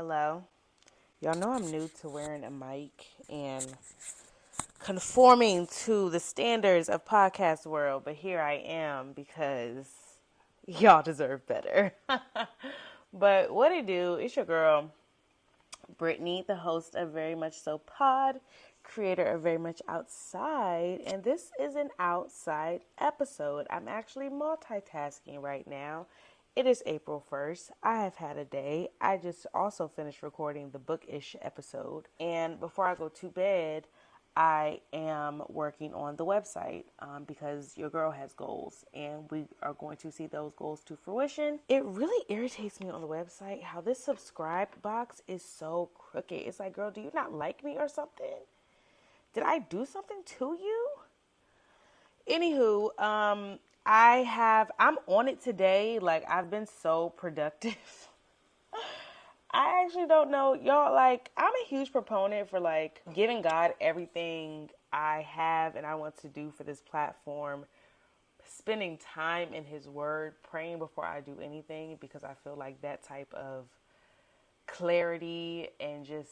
Hello. Y'all know I'm new to wearing a mic and conforming to the standards of podcast world, but here I am because y'all deserve better. But what it do, it's your girl, Brittany, the host of Very Much So Pod, creator of Very Much Outside, and this is an outside episode. I'm actually multitasking right now. It is April 1st. I have had a day. I just also finished recording the Bookish episode. And before I go to bed, I am working on the website because your girl has goals and we are going to see those goals to fruition. It really irritates me on the website how this subscribe box is so crooked. It's like, girl, do you not like me or something? Did I do something to you? Anywho, I'm on it today. Like, I've been so productive. I actually don't know. Y'all, like, I'm a huge proponent for, like, giving God everything I have and I want to do for this platform. Spending time in His Word, praying before I do anything, because I feel like that type of clarity and just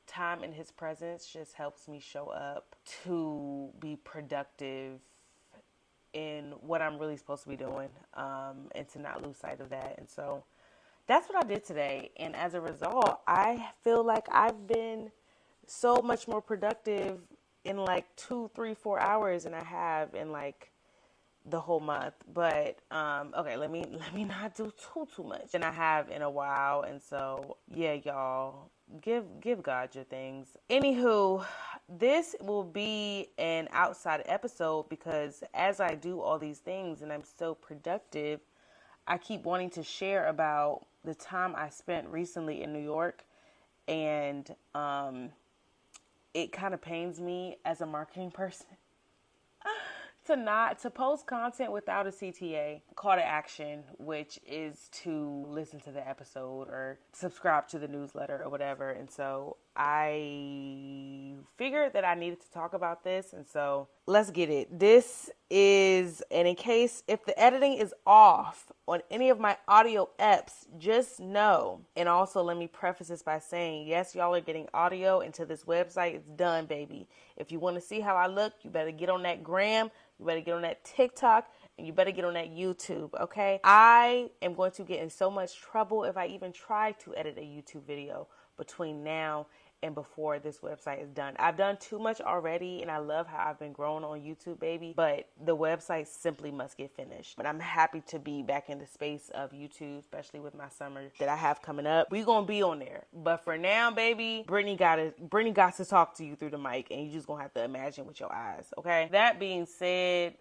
time in His presence just helps me show up to be productive in what I'm really supposed to be doing, and to not lose sight of that. And so that's what I did today. And as a result, I feel like I've been so much more productive in like 2, 3, 4 hours than I have in like the whole month. But okay, let me not do too much than I have in a while. And so yeah, y'all, give God your things. Anywho, this will be an outside episode because as I do all these things and I'm so productive, I keep wanting to share about the time I spent recently in New York. And it kind of pains me as a marketing person to post content without a CTA, call to action, which is to listen to the episode or subscribe to the newsletter or whatever. And so I figured that I needed to talk about this. And so let's get it. This is, and in case if the editing is off on any of my audio apps, just know. And also let me preface this by saying, yes, y'all are getting audio into this website. It's done, baby. If you want to see how I look, you better get on that gram. You better get on that TikTok, and you better get on that YouTube, okay? I am going to get in so much trouble if I even try to edit a YouTube video between now and before this website is done. I've done too much already, and I love how I've been growing on YouTube, baby, but the website simply must get finished. But I'm happy to be back in the space of YouTube, especially with my summer that I have coming up. We're going to be on there. But for now, baby, Brittany got to talk to you through the mic, and you just going to have to imagine with your eyes, okay? That being said,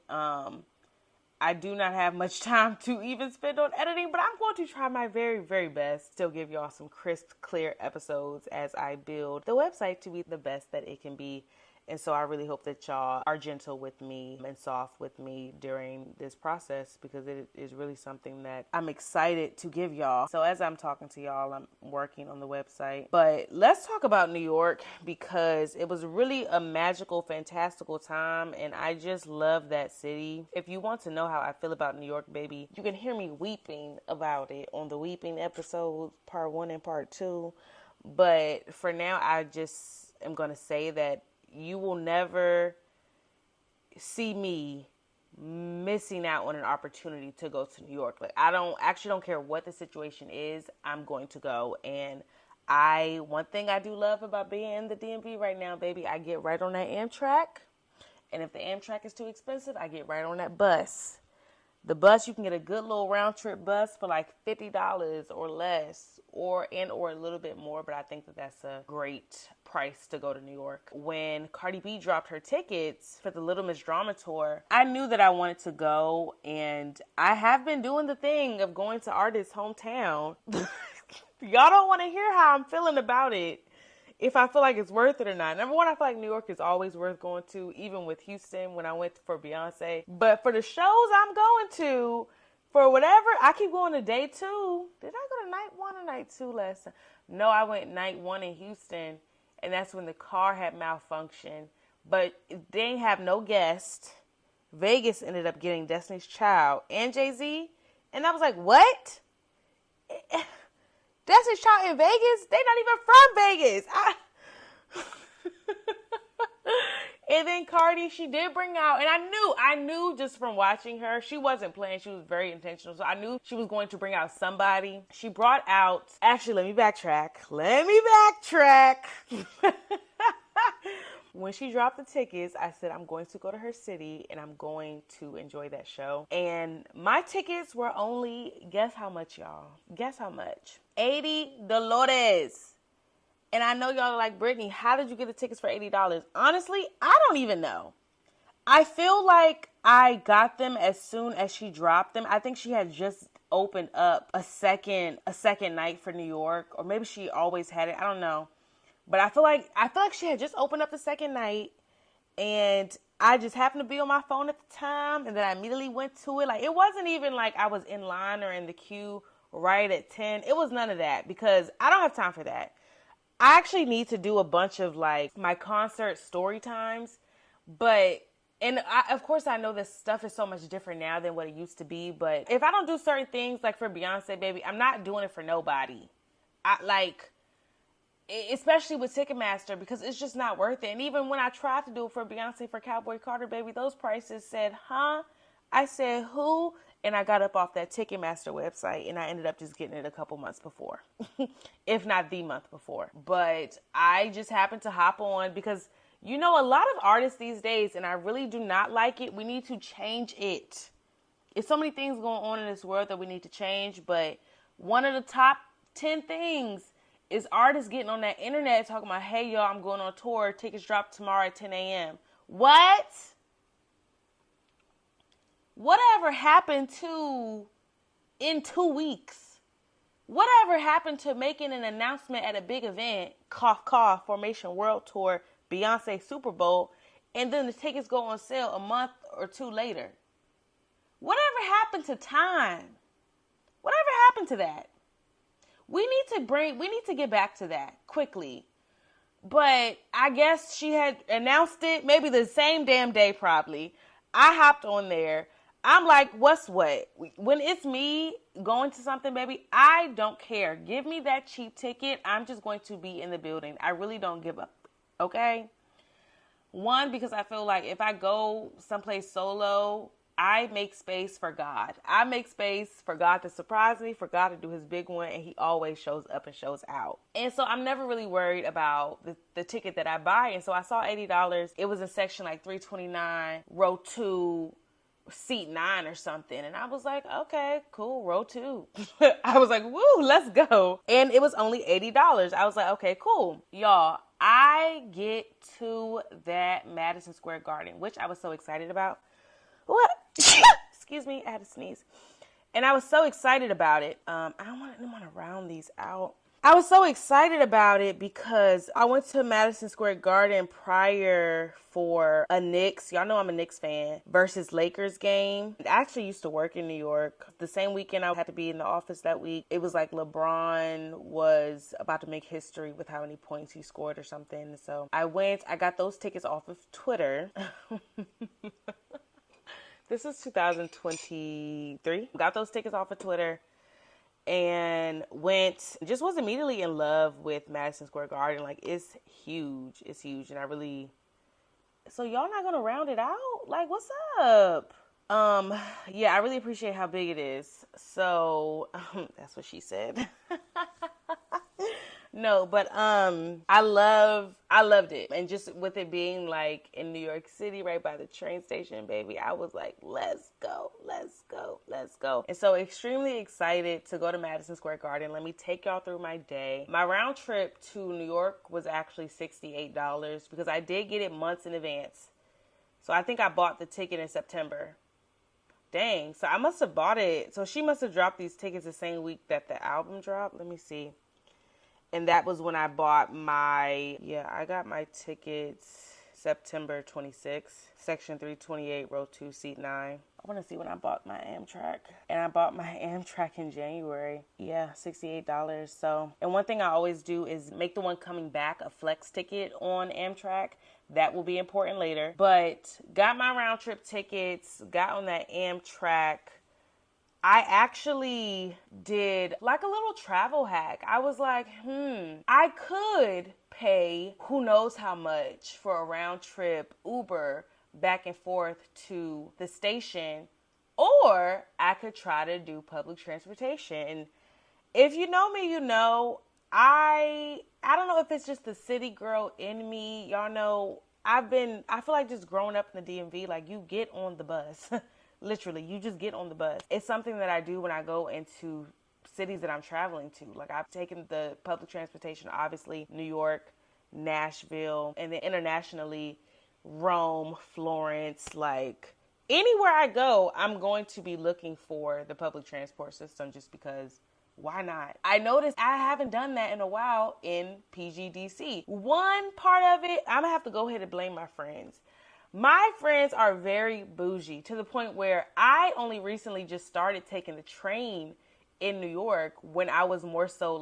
I do not have much time to even spend on editing, but I'm going to try my very, very best to give y'all some crisp, clear episodes as I build the website to be the best that it can be. And so I really hope that y'all are gentle with me and soft with me during this process, because it is really something that I'm excited to give y'all. So as I'm talking to y'all, I'm working on the website. But let's talk about New York, because it was really a magical, fantastical time, and I just love that city. If you want to know how I feel about New York, baby, you can hear me weeping about it on the Weeping episode, part 1 and part 2. But for now, I just am going to say that you will never see me missing out on an opportunity to go to New York. Like, I don't care what the situation is, I'm going to go. And one thing I do love about being in the DMV right now, baby, I get right on that Amtrak. And if the Amtrak is too expensive, I get right on that bus. The bus, you can get a good little round trip bus for like $50 or less, or a little bit more. But I think that that's a great price to go to New York. When Cardi B dropped her tickets for the Little Miss Drama Tour, I knew that I wanted to go, and I have been doing the thing of going to artists' hometown. Y'all don't want to hear how I'm feeling about it, if I feel like it's worth it or not. Number one, I feel like New York is always worth going to, even with Houston when I went for Beyonce. But for the shows I'm going to, for whatever, I keep going to day 2. Did I go to night 1 or night 2 last time? No, I went night 1 in Houston, and that's when the car had malfunctioned. But they didn't have no guest. Vegas ended up getting Destiny's Child and Jay-Z. And I was like, what? That's a shot in Vegas. They not even from Vegas. And then Cardi, she did bring out, and I knew just from watching her, she wasn't playing. She was very intentional. So I knew she was going to bring out somebody. She brought out, actually, let me backtrack. When she dropped the tickets, I said, I'm going to go to her city and I'm going to enjoy that show. And my tickets were only, guess how much, y'all? Guess how much? $80. And I know y'all are like, Brittany, how did you get the tickets for $80? Honestly, I don't even know. I feel like I got them as soon as she dropped them. I think she had just opened up a second night for New York, or maybe she always had it. I don't know. But I feel like she had just opened up the second night, and I just happened to be on my phone at the time, and then I immediately went to it. Like, it wasn't even like I was in line or in the queue right at 10. It was none of that, because I don't have time for that. I actually need to do a bunch of like my concert story times, of course I know this stuff is so much different now than what it used to be, but if I don't do certain things like for Beyonce, baby, I'm not doing it for nobody. Especially with Ticketmaster, because it's just not worth it. And even when I tried to do it for Beyonce for Cowboy Carter, baby, those prices said, huh? I said, who? And I got up off that Ticketmaster website, and I ended up just getting it a couple months before, if not the month before. But I just happened to hop on because, you know, a lot of artists these days, and I really do not like it, we need to change it. There's so many things going on in this world that we need to change, but one of the top 10 things is artists getting on that internet talking about, hey, y'all, I'm going on tour. Tickets drop tomorrow at 10 a.m. What? Whatever happened to in 2 weeks? Whatever happened to making an announcement at a big event, cough, cough, Formation World Tour, Beyonce Super Bowl, and then the tickets go on sale a month or two later? Whatever happened to time? Whatever happened to that? We need to get back to that quickly. But I guess she had announced it maybe the same damn day probably. I hopped on there. I'm like, what's what? When it's me going to something, baby, I don't care. Give me that cheap ticket. I'm just going to be in the building. I really don't give up. Okay? One, because I feel like if I go someplace solo, I make space for God. I make space for God to surprise me, for God to do his big one, and he always shows up and shows out. And so I'm never really worried about the ticket that I buy. And so I saw $80. It was in section like 329, row 2, seat 9 or something. And I was like, okay, cool, row 2. I was like, woo, let's go. And it was only $80. I was like, okay, cool. Y'all, I get to that Madison Square Garden, which I was so excited about. What? Excuse me, I had to sneeze. And I was so excited about it. I want to round these out. I was so excited about it because I went to Madison Square Garden prior for a Knicks, y'all know I'm a Knicks fan, versus Lakers game. I actually used to work in New York. The same weekend I had to be in the office that week. It was like LeBron was about to make history with how many points he scored or something. So I got those tickets off of Twitter. This is 2023. Got those tickets off of Twitter and just was immediately in love with Madison Square Garden. Like, it's huge. It's huge. And so y'all not going to round it out? Like, what's up? Yeah, I really appreciate how big it is. So, that's what she said. No, but I loved it. And just with it being like in New York City, right by the train station, baby, I was like, let's go, let's go, let's go. And so extremely excited to go to Madison Square Garden. Let me take y'all through my day. My round trip to New York was actually $68 because I did get it months in advance. So I think I bought the ticket in September. Dang, so I must have bought it. So she must have dropped these tickets the same week that the album dropped. Let me see. And that was when I bought I got my tickets September 26th, section 328, row 2, seat 9. I want to see when I bought my Amtrak. And I bought my Amtrak in January. Yeah, $68. So, and one thing I always do is make the one coming back a flex ticket on Amtrak. That will be important later. But got my round trip tickets, got on that Amtrak. I actually did like a little travel hack. I was like, I could pay who knows how much for a round trip Uber back and forth to the station, or I could try to do public transportation. And if you know me, you know, I don't know if it's just the city girl in me. Y'all know I feel like just growing up in the DMV, like you get on the bus. Literally, you just get on the bus. It's something that I do when I go into cities that I'm traveling to. Like I've taken the public transportation, obviously, New York, Nashville, and then internationally, Rome, Florence, like anywhere I go, I'm going to be looking for the public transport system just because why not? I noticed I haven't done that in a while in PGDC. One part of it, I'm gonna have to go ahead and blame my friends. My friends are very bougie to the point where I only recently just started taking the train in New York when I was more so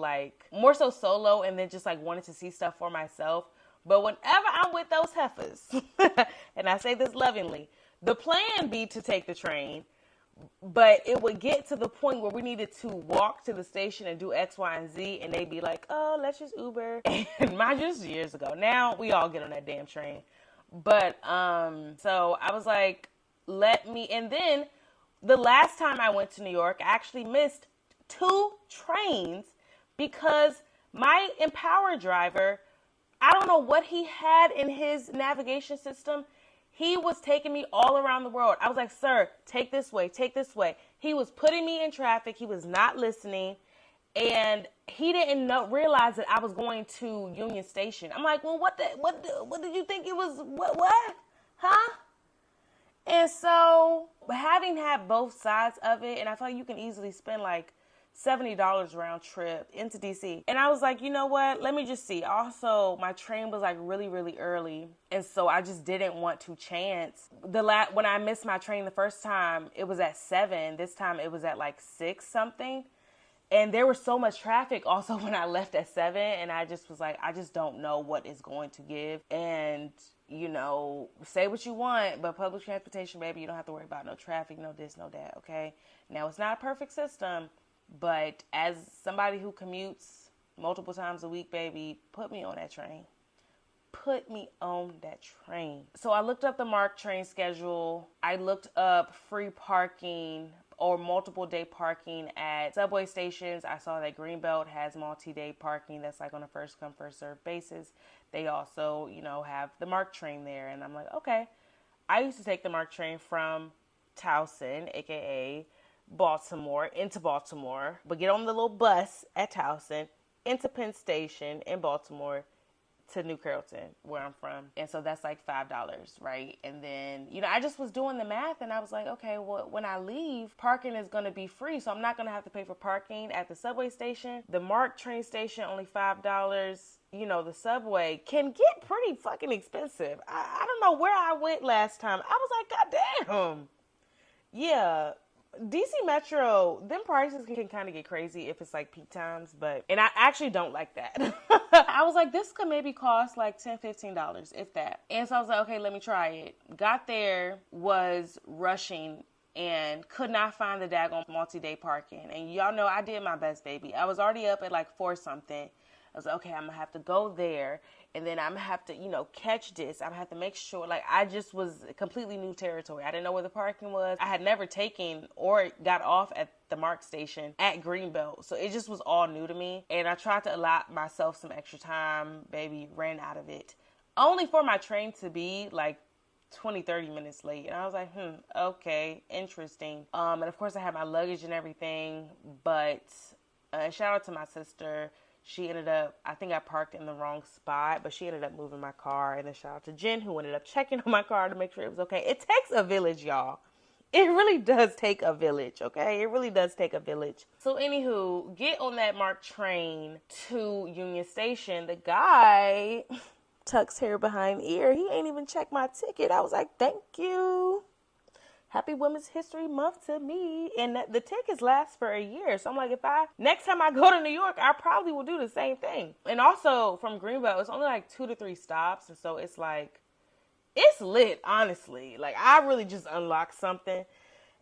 solo and then just like wanted to see stuff for myself. But whenever I'm with those heifers, and I say this lovingly, the plan be to take the train, but it would get to the point where we needed to walk to the station and do X, Y, and Z, and they'd be like, oh, let's just Uber. And mind you, this is years ago. Now we all get on that damn train. But, so I was like, and then the last time I went to New York, I actually missed 2 trains because my Empower driver, I don't know what he had in his navigation system. He was taking me all around the world. I was like, sir, take this way, take this way. He was putting me in traffic. He was not listening. And he didn't realize that I was going to Union Station. I'm like, well, what did you think it was? What? Huh? And so having had both sides of it, and I feel like you can easily spend like $70 round trip into DC. And I was like, you know what? Let me just see. Also, my train was like really, really early. And so I just didn't want to chance. When I missed my train the first time, it was at 7. This time it was at like 6 something. And there was so much traffic also when I left at 7. And I just was like, I just don't know what is going to give. And, you know, say what you want, but public transportation, baby, you don't have to worry about no traffic, no this, no that, okay? Now, it's not a perfect system, but as somebody who commutes multiple times a week, baby, put me on that train. Put me on that train. So I looked up the MARC train schedule. I looked up free parking or multiple day parking at subway stations. I saw that Greenbelt has multi-day parking that's like on a first come first served basis. They also, you know, have the MARC train there. And I'm like, okay. I used to take the MARC train from Towson, aka Baltimore, into Baltimore, but get on the little bus at Towson into Penn Station in Baltimore to New Carrollton, where I'm from. And so that's like $5, right? And then, you know, I just was doing the math and I was like, okay, well, when I leave, parking is going to be free. So I'm not going to have to pay for parking at the subway station. The MARC train station, only $5. You know, the subway can get pretty fucking expensive. I don't know where I went last time. I was like, God damn. Yeah. DC Metro, them prices can kind of get crazy if it's like peak times, and I actually don't like that. I was like, this could maybe cost like $10, $15, if that. And so I was like, okay, let me try it. Got there, was rushing, and could not find the daggone multi-day parking. And y'all know I did my best, baby. I was already up at like 4 something. I was like, okay, I'm going to have to go there. And then I'm going to have to, you know, catch this. I'm going to have to make sure, like, I just was completely new territory. I didn't know where the parking was. I had never taken or got off at the MARC station at Greenbelt. So it just was all new to me. And I tried to allot myself some extra time, baby, ran out of it. Only for my train to be like 20, 30 minutes late. And I was like, okay, interesting. And of course I had my luggage and everything, but shout out to my sister. She ended up, I think I parked in the wrong spot, but she ended up moving my car. And then shout out to Jen, who ended up checking on my car to make sure it was okay. It takes a village, y'all. It really does take a village, okay? It really does take a village. So anywho, get on that MARC train to Union Station. The guy tucks hair behind ear. He ain't even checked my ticket. I was like, thank you. Happy Women's History Month to me. And the tickets last for a year. So I'm like, next time I go to New York, I probably will do the same thing. And also from Greenbelt, it's only like 2 to 3 stops. And so it's like, it's lit, honestly. Like I really just unlocked something.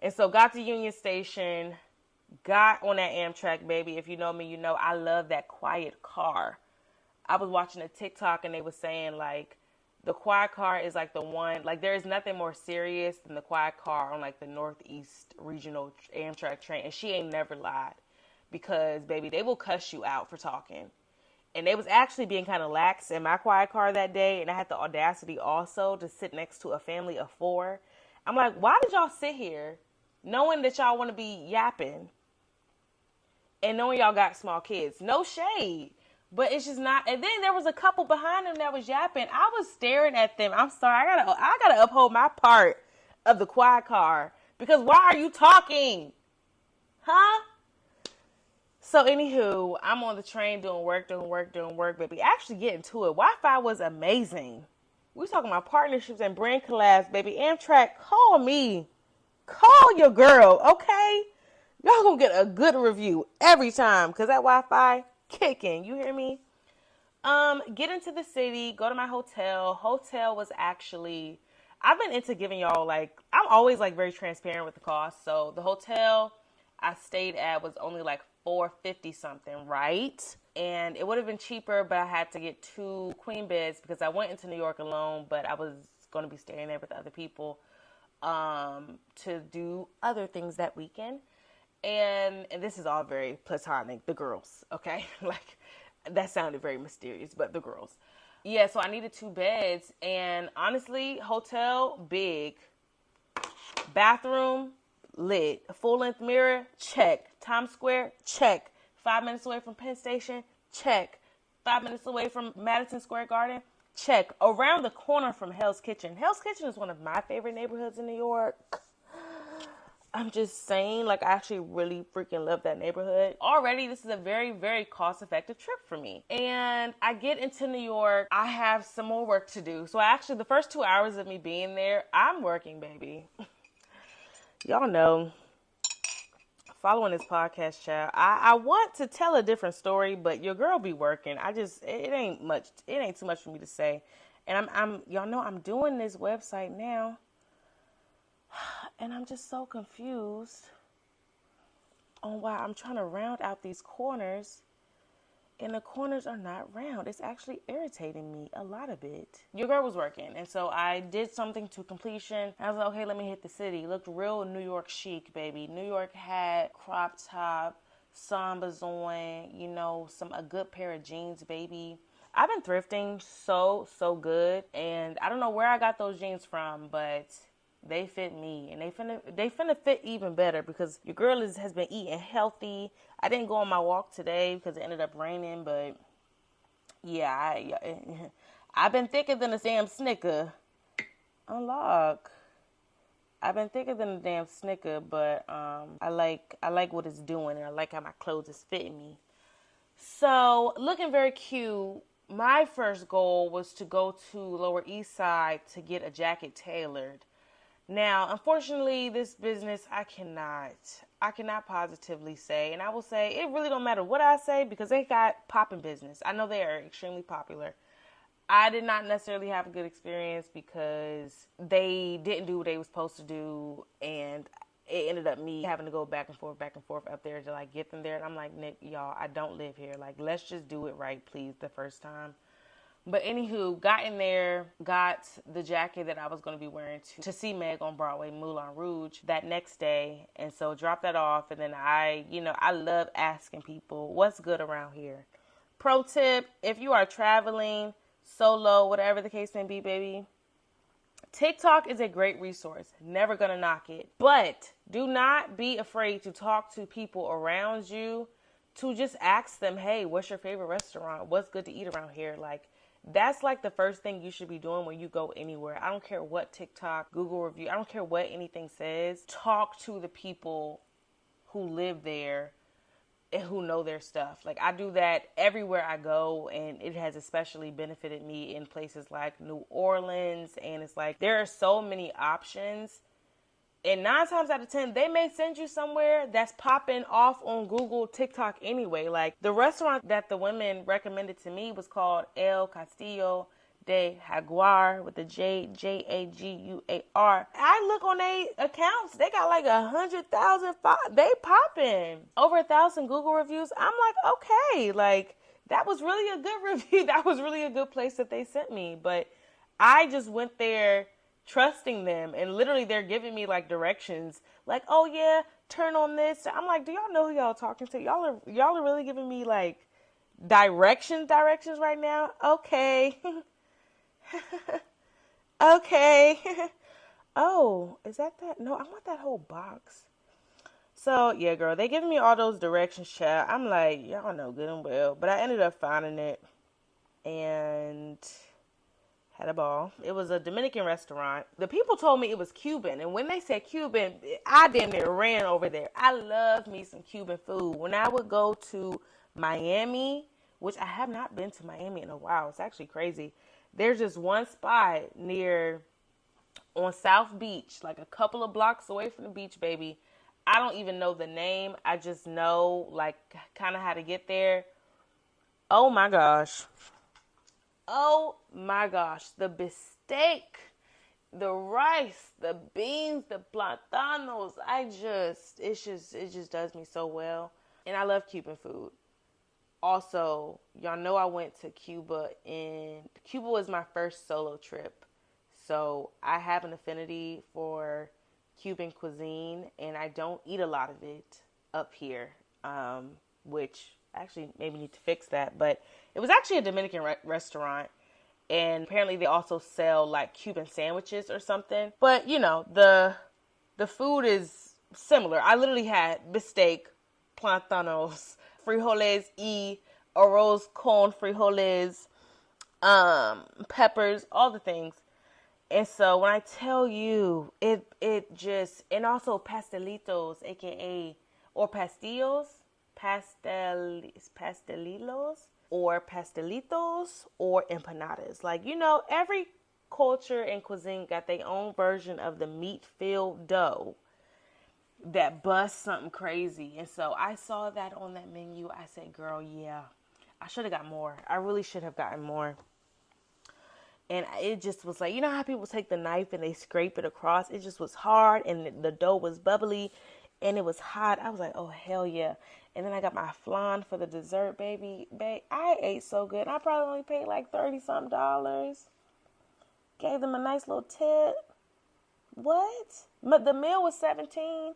And so got to Union Station, got on that Amtrak, baby. If you know me, you know I love that quiet car. I was watching a TikTok and they were saying like the quiet car is like the one, like there is nothing more serious than the quiet car on like the Northeast Regional Amtrak train. And she ain't never lied because, baby, they will cuss you out for talking. And they was actually being kind of lax in my quiet car that day. And I had the audacity also to sit next to a family of 4. I'm like, why did y'all sit here knowing that y'all want to be yapping and knowing y'all got small kids? No shade. But it's just not. And then there was a couple behind them that was yapping. I was staring at them. I'm sorry. I gotta uphold my part of the quiet car. Because why are you talking? Huh? So anywho, I'm on the train doing work, baby. Actually getting to it. Wi-Fi was amazing. We talking about partnerships and brand collabs, baby. Amtrak, call me. Call your girl, okay? Y'all gonna get a good review every time. Because that Wi-Fi kicking. You hear me? Get into the city. Go to my hotel. Hotel was actually... I've been into giving y'all, like... I'm always, like, very transparent with the cost. So the hotel I stayed at was only, like, $450 something, right? And it would have been cheaper, but I had to get 2 queen beds because I went into New York alone, but I was going to be staying there with other people to do other things that weekend. And this is all very platonic, the girls, okay? Like, that sounded very mysterious, but the girls. Yeah, so I needed 2 beds, and honestly, hotel, big. Bathroom, lit. Full-length mirror, check. Times Square, check. 5 minutes away from Penn Station, check. 5 minutes away from Madison Square Garden, check. Around the corner from Hell's Kitchen. Hell's Kitchen is one of my favorite neighborhoods in New York. I'm just saying, like, I actually really freaking love that neighborhood. Already, this is a very, very cost-effective trip for me. And I get into New York. I have some more work to do. So actually, the first 2 hours of me being there, I'm working, baby. Y'all know, following this podcast, child, I want to tell a different story, but your girl be working. It ain't too much for me to say. And y'all know I'm doing this website now. And I'm just so confused on why I'm trying to round out these corners and the corners are not round. It's actually irritating me a lot of it. Your girl was working, and so I did something to completion. I was like, okay, let me hit the city. Looked real New York chic, baby. New York had crop top, Sambas on, you know, a good pair of jeans, baby. I've been thrifting so good, and I don't know where I got those jeans from, but they fit me, and they finna fit even better because your girl has been eating healthy. I didn't go on my walk today because it ended up raining, but yeah, I've been thicker than a damn Snicker. Unlock. I've been thicker than a damn Snicker, but I like what it's doing, and I like how my clothes is fitting me. So, looking very cute. My first goal was to go to Lower East Side to get a jacket tailored. Now, unfortunately, this business, I cannot positively say, and I will say it really don't matter what I say because they got popping business. I know they are extremely popular. I did not necessarily have a good experience because they didn't do what they were supposed to do, and it ended up me having to go back and forth up there to like get them there. And I'm like, Nick, y'all, I don't live here. Like, let's just do it right, please, the first time. But anywho, got in there, got the jacket that I was going to be wearing to see Meg on Broadway, Moulin Rouge, that next day. And so dropped that off. And then I love asking people what's good around here. Pro tip, if you are traveling, solo, whatever the case may be, baby, TikTok is a great resource. Never going to knock it. But do not be afraid to talk to people around you, to just ask them, hey, what's your favorite restaurant? What's good to eat around here? Like, that's like the first thing you should be doing when you go anywhere. I don't care what TikTok, Google review, I don't care what anything says. Talk to the people who live there and who know their stuff. Like, I do that everywhere I go, and it has especially benefited me in places like New Orleans. And it's like, there are so many options. And 9 times out of 10, they may send you somewhere that's popping off on Google, TikTok anyway. Like, the restaurant that the women recommended to me was called El Castillo de Jaguar with the Jaguar. I look on their accounts, they got like 100,000. They popping over 1,000 Google reviews. I'm like, okay, like that was really a good review. That was really a good place that they sent me. But I just went there trusting them, and literally they're giving me like directions, like, oh yeah, turn on this. I'm like, do y'all know who y'all talking to? Y'all are really giving me like directions right now. Okay. Okay. Oh, is that? No, I want that whole box. So yeah, girl, they giving me all those directions, child. I'm like, y'all know good and well, but I ended up finding it and had a ball. It was a Dominican restaurant. The people told me it was Cuban, and when they said Cuban, I damn near ran over there. I love me some Cuban food. When I would go to Miami, which I have not been to Miami in a while, it's actually crazy. There's just one spot on South Beach, like a couple of blocks away from the beach, baby. I don't even know the name. I just know like kind of how to get there. Oh my gosh. Oh my gosh, the bistec, the rice, the beans, the platanos. It just does me so well. And I love Cuban food. Also, y'all know I went to Cuba, and Cuba was my first solo trip. So I have an affinity for Cuban cuisine, and I don't eat a lot of it up here, which actually maybe need to fix that. But it was actually a Dominican restaurant, and apparently they also sell like Cuban sandwiches or something. But you know, the food is similar. I literally had bistec, plátanos, frijoles y arroz con frijoles, peppers, all the things. And so when I tell you, it just, and also pastelitos, aka, or pastillos, pastelitos, or pastelitos, or empanadas. Like, you know, every culture and cuisine got their own version of the meat-filled dough that busts something crazy. And so I saw that on that menu. I said, girl, yeah, I should have got more. I really should have gotten more. And it just was like, you know how people take the knife and they scrape it across? It just was hard, and the dough was bubbly, and it was hot. I was like, oh, hell yeah. And then I got my flan for the dessert, baby. I ate so good. I probably only paid like $30-something. Gave them a nice little tip. What? But the meal was $17.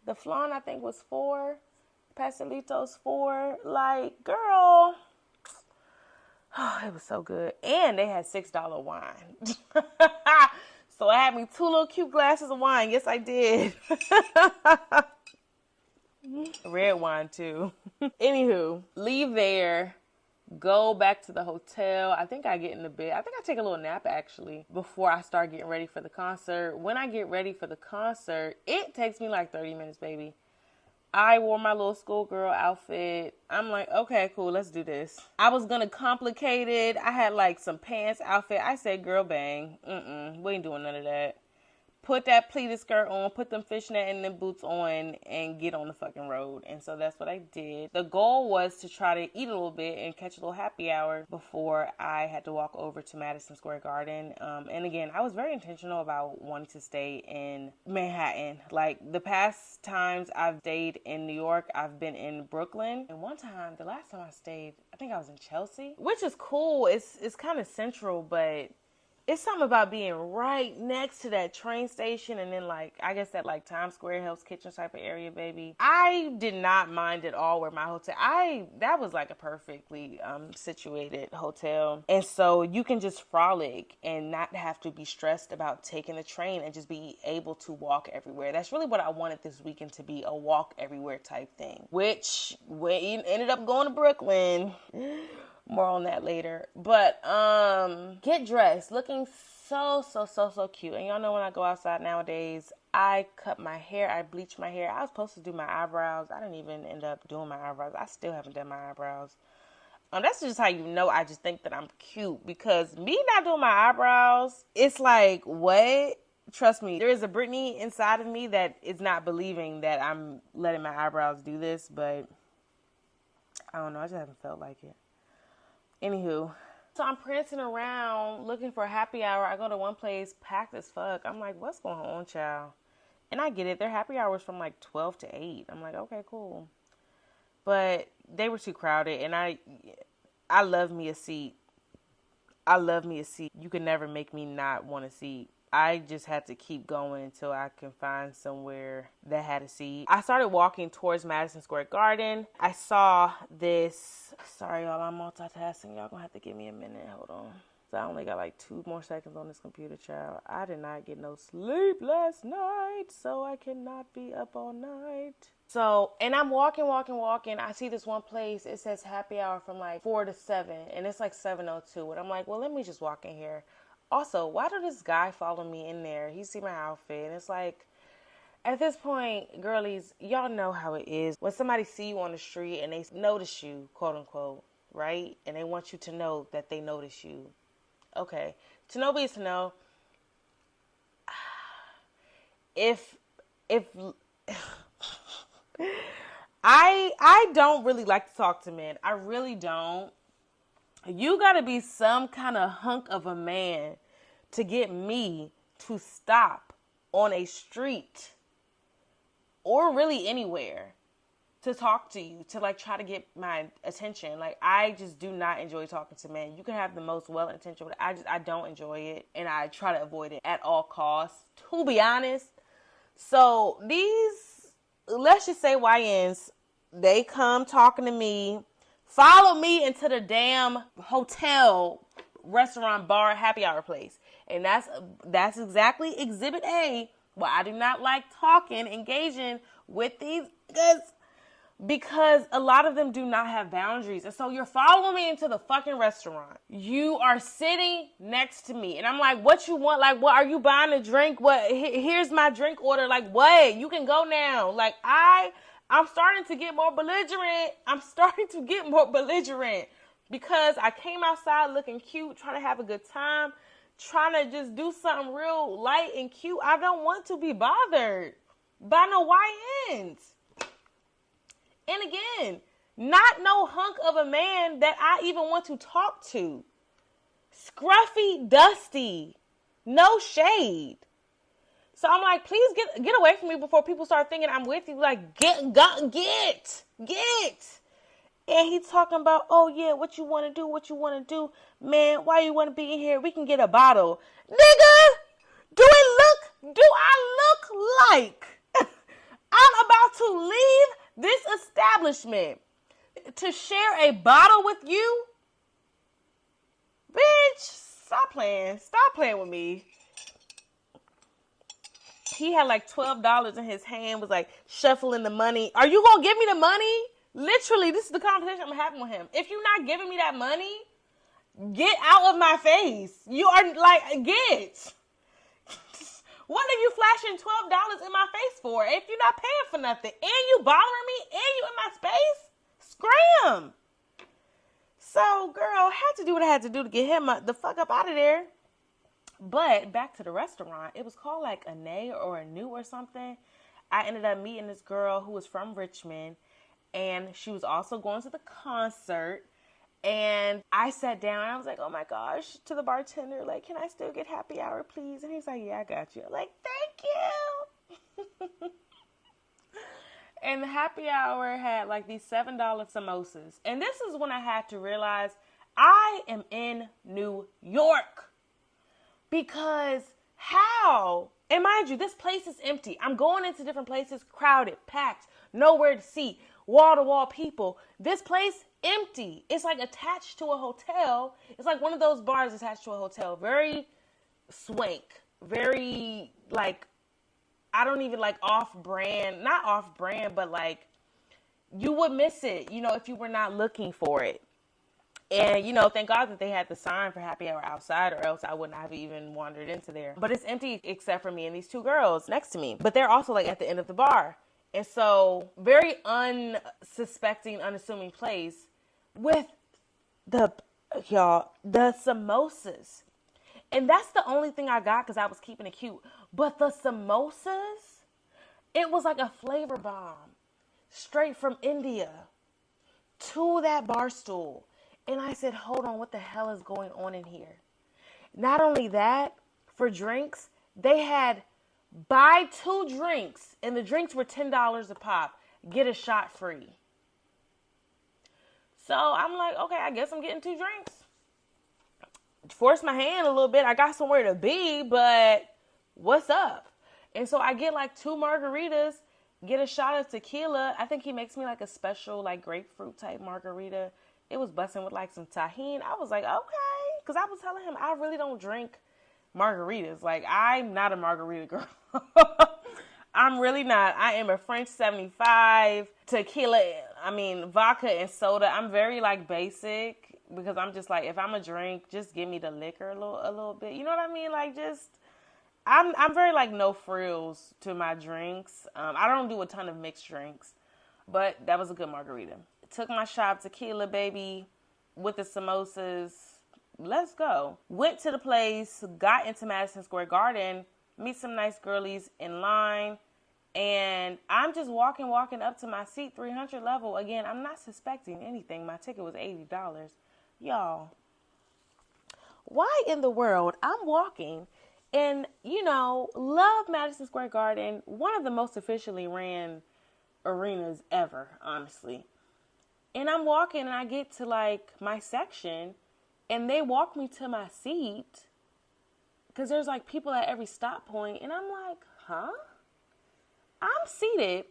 The flan, I think, was $4. Pastelitos, $4. Like, girl... Oh, it was so good. And they had $6 wine. So I had me 2 little cute glasses of wine. Yes, I did. Red wine, too. Anywho, leave there. Go back to the hotel. I think I get in the bed. I think I take a little nap, actually, before I start getting ready for the concert. When I get ready for the concert, it takes me like 30 minutes, baby. I wore my little schoolgirl outfit. I'm like, okay, cool, let's do this. I was gonna complicate it. I had like some pants outfit. I said, girl, bang. We ain't doing none of that. Put that pleated skirt on, put them fishnet and them boots on, and get on the fucking road. And so that's what I did. The goal was to try to eat a little bit and catch a little happy hour before I had to walk over to Madison Square Garden. And again, I was very intentional about wanting to stay in Manhattan. Like, the past times I've stayed in New York, I've been in Brooklyn. And one time, the last time I stayed, I think I was in Chelsea, which is cool. It's kind of central, but it's something about being right next to that train station, and then like, I guess that like Times Square, Hell's Kitchen type of area, baby. I did not mind at all where my hotel, that was like a perfectly situated hotel. And so you can just frolic and not have to be stressed about taking the train and just be able to walk everywhere. That's really what I wanted this weekend to be, a walk everywhere type thing, which we ended up going to Brooklyn. More on that later. But get dressed, looking so cute. And y'all know when I go outside nowadays, I cut my hair, I bleach my hair. I was supposed to do my eyebrows. I didn't even end up doing my eyebrows. I still haven't done my eyebrows. That's just how you know I just think that I'm cute, because me not doing my eyebrows, it's like, what? Trust me, there is a Britney inside of me that is not believing that I'm letting my eyebrows do this, but I don't know, I just haven't felt like it. Anywho, So I'm prancing around looking for a happy hour. I go to one place, packed as fuck. I'm like, what's going on, child? And I get it. Their happy hours from like 12 to 8. I'm like, okay, cool. But they were too crowded, and I love me a seat. I love me a seat. You can never make me not want a seat. I just had to keep going until I can find somewhere that had a seat. I started walking towards Madison Square Garden. I saw this. Sorry, y'all, I'm multitasking. Y'all gonna have to give me a minute. Hold on. So I only got like 2 more seconds on this computer, child. I did not get no sleep last night, so I cannot be up all night. So, and I'm walking. I see this one place. It says happy hour from like 4 to 7, and it's like 7:02. And I'm like, well, let me just walk in here. Also, why did this guy follow me in there? He see my outfit, and it's like, at this point, girlies, y'all know how it is. When somebody see you on the street and they notice you, quote unquote, right? And they want you to know that they notice you. Okay. To know is to know. If I don't really like to talk to men. I really don't. You gotta be some kind of hunk of a man to get me to stop on a street or really anywhere to talk to you, to like try to get my attention. Like, I just do not enjoy talking to men. You can have the most well-intentioned, but I don't enjoy it, and I try to avoid it at all costs, to be honest. So these, let's just say YNs, they come talking to me, follow me into the damn hotel, restaurant, bar, happy hour place. And that's exactly Exhibit A, why I do not like talking, engaging with these guys, because a lot of them do not have boundaries. And so you're following me into the fucking restaurant. You are sitting next to me. And I'm like, what you want? Like, what, are you buying a drink? What? Here's my drink order. Like, what? You can go now. Like, I'm starting to get more belligerent. Because I came outside looking cute, trying to have a good time, trying to just do something real light and cute. I don't want to be bothered by no YNs. And again, not no hunk of a man that I even want to talk to. Scruffy, dusty, no shade. So I'm like, please get away from me before people start thinking I'm with you. Like, get. And he's talking about, oh yeah, what you want to do. Man, why you want to be in here? We can get a bottle. Nigga, do I look like I'm about to leave this establishment to share a bottle with you? Bitch, stop playing with me. He had like $12 in his hand, was like shuffling the money. Are you gonna give me the money? Literally, this is the conversation I'm having with him. If you're not giving me that money, get out of my face. You are like, get. What are you flashing $12 in my face for if you're not paying for nothing? And you bothering me? And you in my space? Scram! So, girl, I had to do what I had to do to get him the fuck up out of there. But back to the restaurant. It was called like a Nay or a New or something. I ended up meeting this girl who was from Richmond. And she was also going to the concert. And I sat down and I was like, oh my gosh, to the bartender, like, can I still get happy hour, please? And he's like, yeah, I got you. I'm like, thank you. And the happy hour had like these $7 samosas. And this is when I had to realize I am in New York. Because how? And mind you, this place is empty. I'm going into different places, crowded, packed, nowhere to see, wall-to-wall people. This place, empty. It's like attached to a hotel. It's like one of those bars attached to a hotel. Very swank. Very, like, I don't even like off-brand. Not off-brand, but like, you would miss it, you know, if you were not looking for it. And, you know, thank God that they had the sign for happy hour outside, or else I wouldn't have even wandered into there. But it's empty except for me and these 2 girls next to me. But they're also like at the end of the bar. And so, very unsuspecting, unassuming place with the samosas. And that's the only thing I got because I was keeping it cute. But the samosas, it was like a flavor bomb straight from India to that bar stool. And I said, hold on, what the hell is going on in here? Not only that, for drinks, they had buy 2 drinks, and the drinks were $10 a pop. Get a shot free. So I'm like, okay, I guess I'm getting 2 drinks. Forced my hand a little bit. I got somewhere to be, but what's up? And so I get like 2 margaritas, get a shot of tequila. I think he makes me like a special like grapefruit type margarita. It was busting with like some tahini. I was like, okay. Because I was telling him I really don't drink margaritas. Like, I'm not a margarita girl. I'm really not. I am a French 75, tequila, vodka and soda. I'm very like basic because I'm just like, if I'm a drink, just give me the liquor a little bit. You know what I mean? Like, just, I'm very like no frills to my drinks. I don't do a ton of mixed drinks, but that was a good margarita. Took my shot of tequila, baby, with the samosas. Let's go. Went to the place, got into Madison Square Garden, meet some nice girlies in line, and I'm just walking up to my seat, 300 level. Again, I'm not suspecting anything. My ticket was $80. Y'all, why in the world? I'm walking, and, love Madison Square Garden, one of the most officially ran arenas ever, honestly. And I'm walking, and I get to, like, my section, and they walk me to my seat because there's like people at every stop point. And I'm like, huh? I'm seated.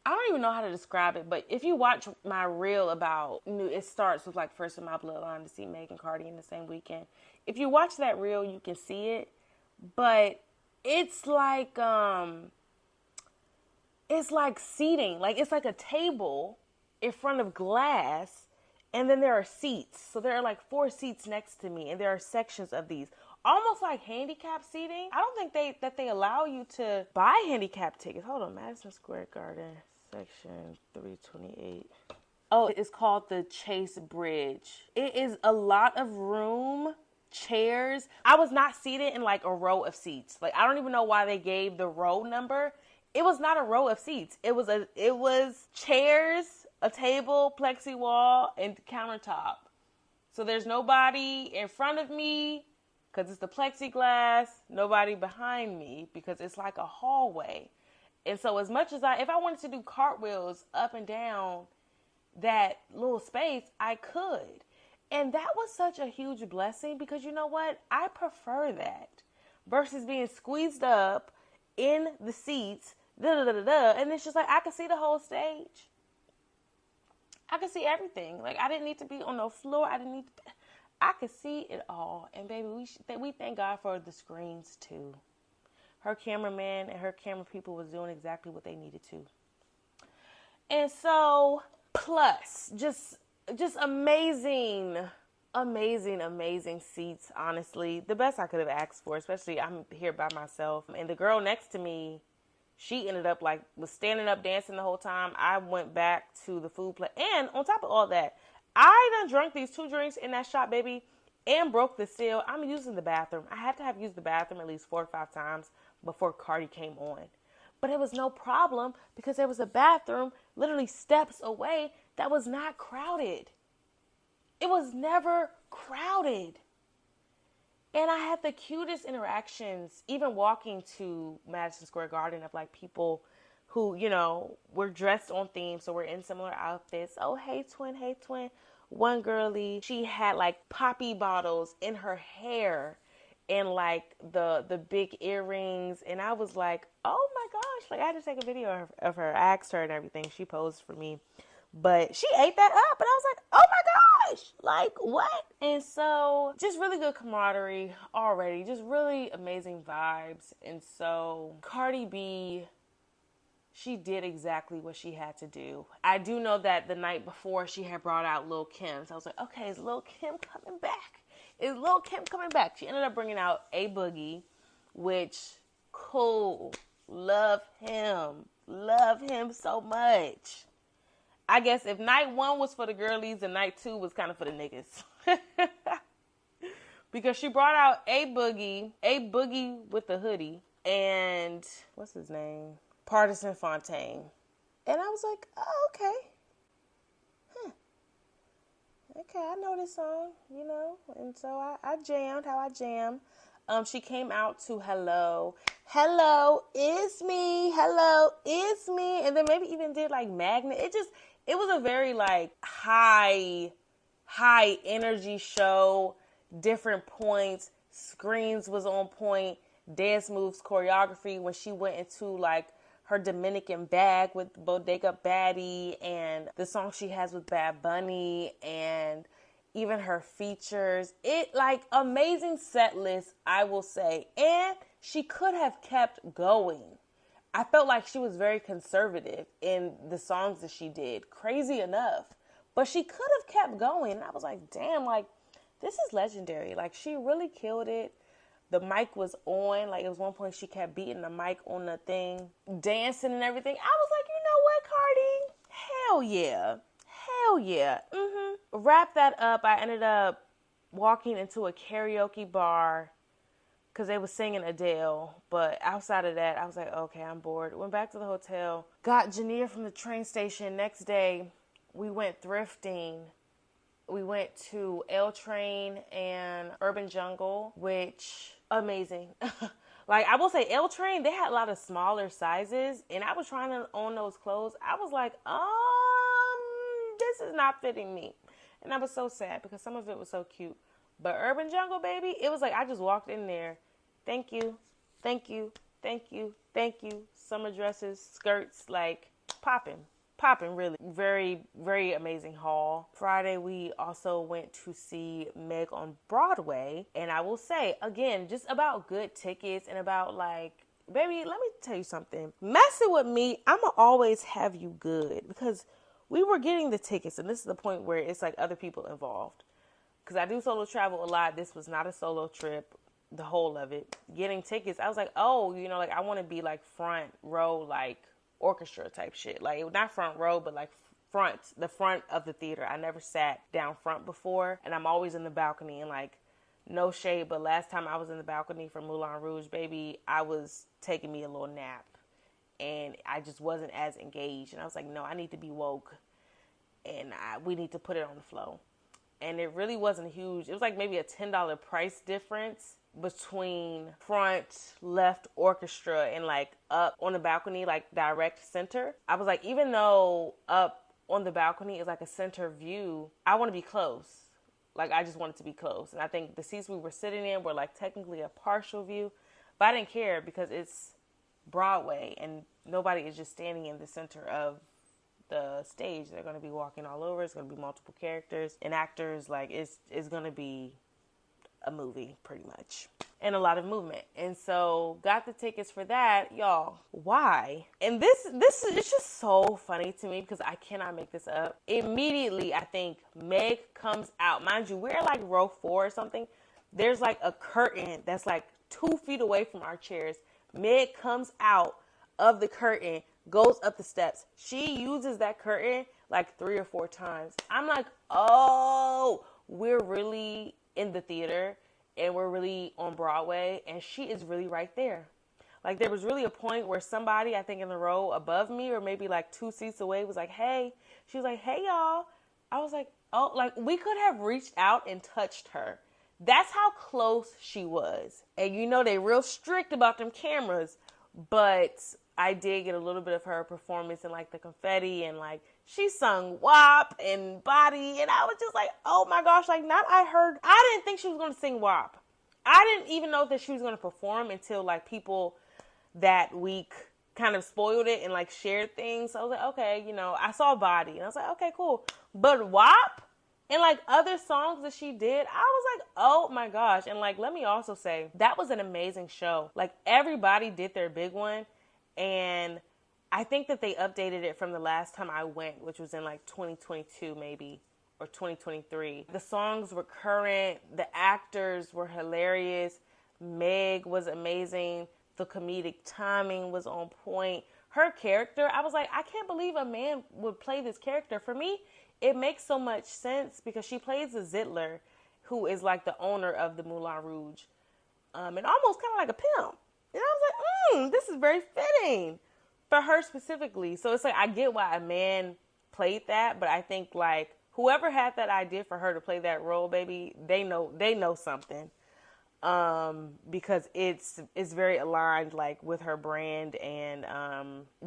I don't even know how to describe it. But if you watch my reel about, it starts with like First in My Bloodline to see Meg and Cardi in the same weekend. If you watch that reel, you can see it. But it's like seating. Like, it's like a table in front of glass. And then there are seats. So there are like 4 seats next to me. And there are sections of these. Almost like handicap seating. I don't think they allow you to buy handicap tickets. Hold on. Madison Square Garden, section 328. Oh, it's called the Chase Bridge. It is a lot of room, chairs. I was not seated in like a row of seats. Like, I don't even know why they gave the row number. It was not a row of seats. It was chairs, a table, plexi wall, and countertop. So there's nobody in front of me because it's the plexiglass, nobody behind me because it's like a hallway. And so as much as if I wanted to do cartwheels up and down that little space, I could. And that was such a huge blessing because you know what? I prefer that versus being squeezed up in the seats, and it's just like I could see the whole stage. I could see everything. Like, I didn't need to be on the floor. I could see it all. And baby, we thank God for the screens too. Her cameraman and her camera people was doing exactly what they needed to. And so, plus, just amazing seats, honestly. The best I could have asked for, especially I'm here by myself. And the girl next to me, she ended up was standing up dancing the whole time. I went back to the food place. And on top of all that, I done drunk these 2 drinks in that shop, baby, and broke the seal. I'm using the bathroom. I had to have used the bathroom at least 4 or 5 times before Cardi came on. But it was no problem because there was a bathroom literally steps away that was not crowded. It was never crowded. And I had the cutest interactions, even walking to Madison Square Garden, of like people who, were dressed on theme. So we're in similar outfits. Oh, hey, twin. One girlie, she had like poppy bottles in her hair and like the big earrings. And I was like, oh my gosh. Like, I had to take a video of her. I asked her and everything. She posed for me. But she ate that up, and I was like, oh my gosh, like, what? And so, just really good camaraderie already, just really amazing vibes. And so, Cardi B, she did exactly what she had to do. I do know that the night before, she had brought out Lil' Kim. So I was like, okay, is Lil' Kim coming back? Is Lil' Kim coming back? She ended up bringing out A Boogie, which, cool, love him so much. I guess if night 1 was for the girlies and night 2 was kind of for the niggas. Because she brought out A Boogie with the hoodie, and what's his name? Partisan Fontaine. And I was like, oh, okay. okay, I know this song, and so I jammed how I jam. She came out to Hello, it's me, Hello, it's me, and then maybe even did like Magnet. It was a very like high energy show, different points, screens was on point, dance moves, choreography when she went into like her Dominican bag with Bodega Baddie and the song she has with Bad Bunny and even her features. It like amazing set list, I will say. And she could have kept going. I felt like she was very conservative in the songs that she did. Crazy enough. But she could have kept going. And I was like, damn, like, this is legendary. Like, she really killed it. The mic was on. Like, it was one point she kept beating the mic on the thing, dancing and everything. I was like, you know what, Cardi? Hell yeah. Hell yeah. Wrap that up. I ended up walking into a karaoke bar because they was singing Adele. But outside of that, I was like, okay, I'm bored. Went back to the hotel. Got Jania from the train station. Next day, we went thrifting. We went to L Train and Urban Jungle, which amazing. Like, I will say L Train, they had a lot of smaller sizes, and I was trying to own those clothes. I was like, this is not fitting me. And I was so sad because some of it was so cute. But Urban Jungle, baby, it was like I just walked in there. Thank you, thank you, thank you, thank you. Summer dresses, skirts, like popping, really. Very, very amazing haul. Friday, we also went to see Meg on Broadway. And I will say, again, just about good tickets and about like, baby, let me tell you something. Messing with me, I'ma always have you good because we were getting the tickets. And this is the point where it's like other people involved. Because I do solo travel a lot. This was not a solo trip, the whole of it. Getting tickets, I was like, oh, like I want to be like front row, like orchestra type shit. Like not front row, but like the front of the theater. I never sat down front before. And I'm always in the balcony and like no shade. But last time I was in the balcony for Moulin Rouge, baby, I was taking me a little nap. And I just wasn't as engaged. And I was like, no, I need to be woke. And we need to put it on the flow. And it really wasn't huge. It was like maybe a $10 price difference between front left orchestra and like up on the balcony, like direct center. I was like, even though up on the balcony is like a center view, I want to be close. Like I just wanted to be close. And I think the seats we were sitting in were like technically a partial view, but I didn't care because it's Broadway and nobody is just standing in the center of the stage. They're going to be walking all over. It's going to be multiple characters and actors. Like it's going to be a movie pretty much and a lot of movement. And so got the tickets for that, y'all. Why? And this is just so funny to me because I cannot make this up. Immediately, I think Meg comes out. Mind you, we're like row 4 or something. There's like a curtain that's like 2 feet away from our chairs. Meg comes out of the curtain, goes up the steps. She uses that curtain like 3 or 4 times. I'm like, oh, we're really in the theater and we're really on Broadway and she is really right there. Like there was really a point where somebody, I think in the row above me or maybe like 2 seats away was like, hey. She was like, hey y'all. I was like, oh, like we could have reached out and touched her. That's how close she was. And they real strict about them cameras, but I did get a little bit of her performance and like the confetti and like she sung WAP and Body and I was just like, oh my gosh, like I didn't think she was going to sing WAP. I didn't even know that she was going to perform until like people that week kind of spoiled it and like shared things. So I was like, okay, I saw Body and I was like, okay, cool. But WAP and like other songs that she did, I was like, oh my gosh. And like, let me also say that was an amazing show. Like everybody did their big one. And I think that they updated it from the last time I went, which was in like 2022 maybe, or 2023. The songs were current. The actors were hilarious. Meg was amazing. The comedic timing was on point. Her character, I was like, I can't believe a man would play this character. For me, it makes so much sense because she plays a Zitler, who is like the owner of the Moulin Rouge, and almost kind of like a pimp. And I was like, this is very fitting for her specifically. So it's like, I get why a man played that, but I think like whoever had that idea for her to play that role, baby, they know something. Because it's very aligned like with her brand, and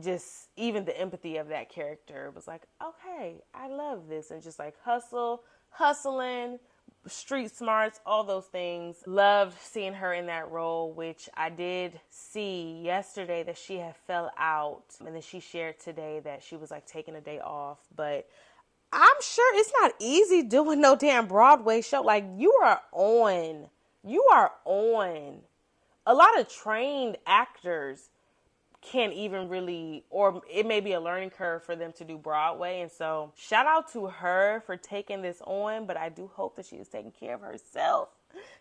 just even the empathy of that character was like, okay, I love this. And just like hustling, street smarts, all those things. Loved seeing her in that role, which I did see yesterday that she had fell out, and then she shared today that she was like taking a day off. But I'm sure it's not easy doing no damn Broadway show. Like, you are on. A lot of trained actors can't even really, or it may be a learning curve for them to do Broadway. And so shout out to her for taking this on, but I do hope that she is taking care of herself,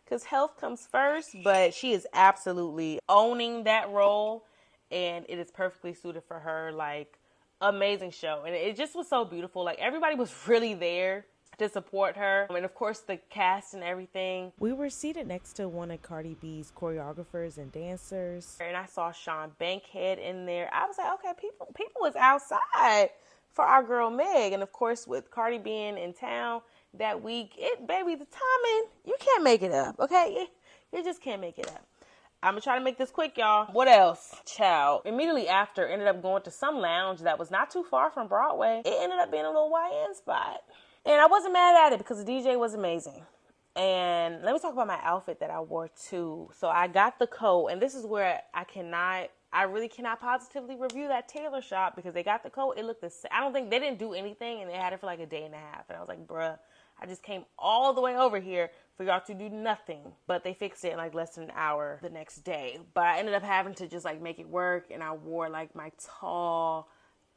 because health comes first. But she is absolutely owning that role, and it is perfectly suited for her. Like, amazing show. And it just was so beautiful. Like, everybody was really there to support her. And of course the cast and everything. We were seated next to one of Cardi B's choreographers and dancers. And I saw Sean Bankhead in there. I was like, okay, people was outside for our girl Meg. And of course, with Cardi being in town that week, baby, the timing, you can't make it up, okay? You just can't make it up. I'm gonna try to make this quick, y'all. What else? Child. Immediately after, ended up going to some lounge that was not too far from Broadway. It ended up being a little YN spot. And I wasn't mad at it because the DJ was amazing. And let me talk about my outfit that I wore too. So I got the coat, and this is where I really cannot positively review that tailor shop, because they got the coat. It looked the same. I don't think they didn't do anything, and they had it for like a day and a half. And I was like, bruh, I just came all the way over here for y'all to do nothing. But they fixed it in like less than an hour the next day. But I ended up having to just like make it work, and I wore like my tall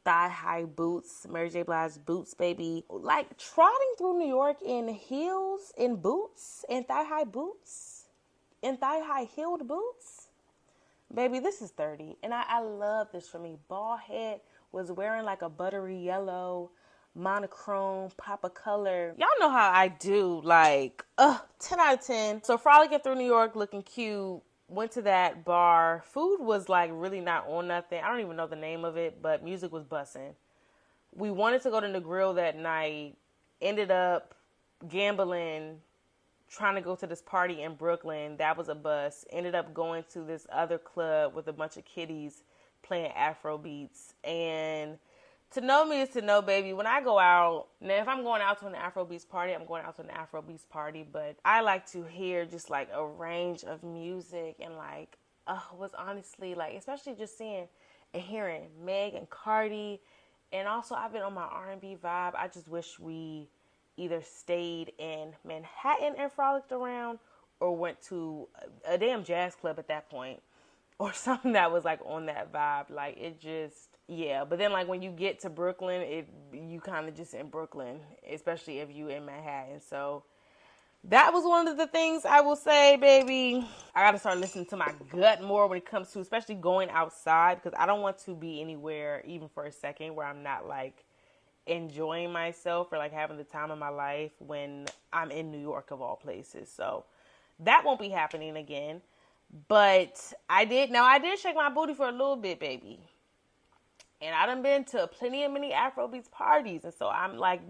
thigh-high boots, Mary J. Blige boots, baby. Like, trotting through New York in heels, in boots, in thigh-high boots, in thigh-high heeled boots. Baby, this is 30, and I love this for me. Bald head, was wearing like a buttery yellow, monochrome, pop of color. Y'all know how I do, like, 10 out of 10. So frolicking through New York, looking cute. Went to that bar. Food was like really not on nothing. I don't even know the name of it, but music was bussing. We wanted to go to the grill that night. Ended up gambling, trying to go to this party in Brooklyn. That was a bust. Ended up going to this other club with a bunch of kiddies playing Afro beats. And to know me is to know, baby. When I go out, now if I'm going out to an Afrobeats party, I'm going out to an Afrobeats party. But I like to hear just like a range of music, and like, was honestly like, especially just seeing and hearing Meg and Cardi. And also I've been on my R&B vibe. I just wish we either stayed in Manhattan and frolicked around, or went to a damn jazz club at that point, or something that was like on that vibe. Like, it just, yeah. But then like when you get to Brooklyn, you kind of just in Brooklyn, especially if you in Manhattan. So that was one of the things I will say, baby. I got to start listening to my gut more when it comes to especially going outside, because I don't want to be anywhere even for a second where I'm not like enjoying myself or like having the time of my life when I'm in New York of all places. So that won't be happening again. But I did shake my booty for a little bit, baby. And I done been to plenty of many Afrobeats parties. And so I'm like,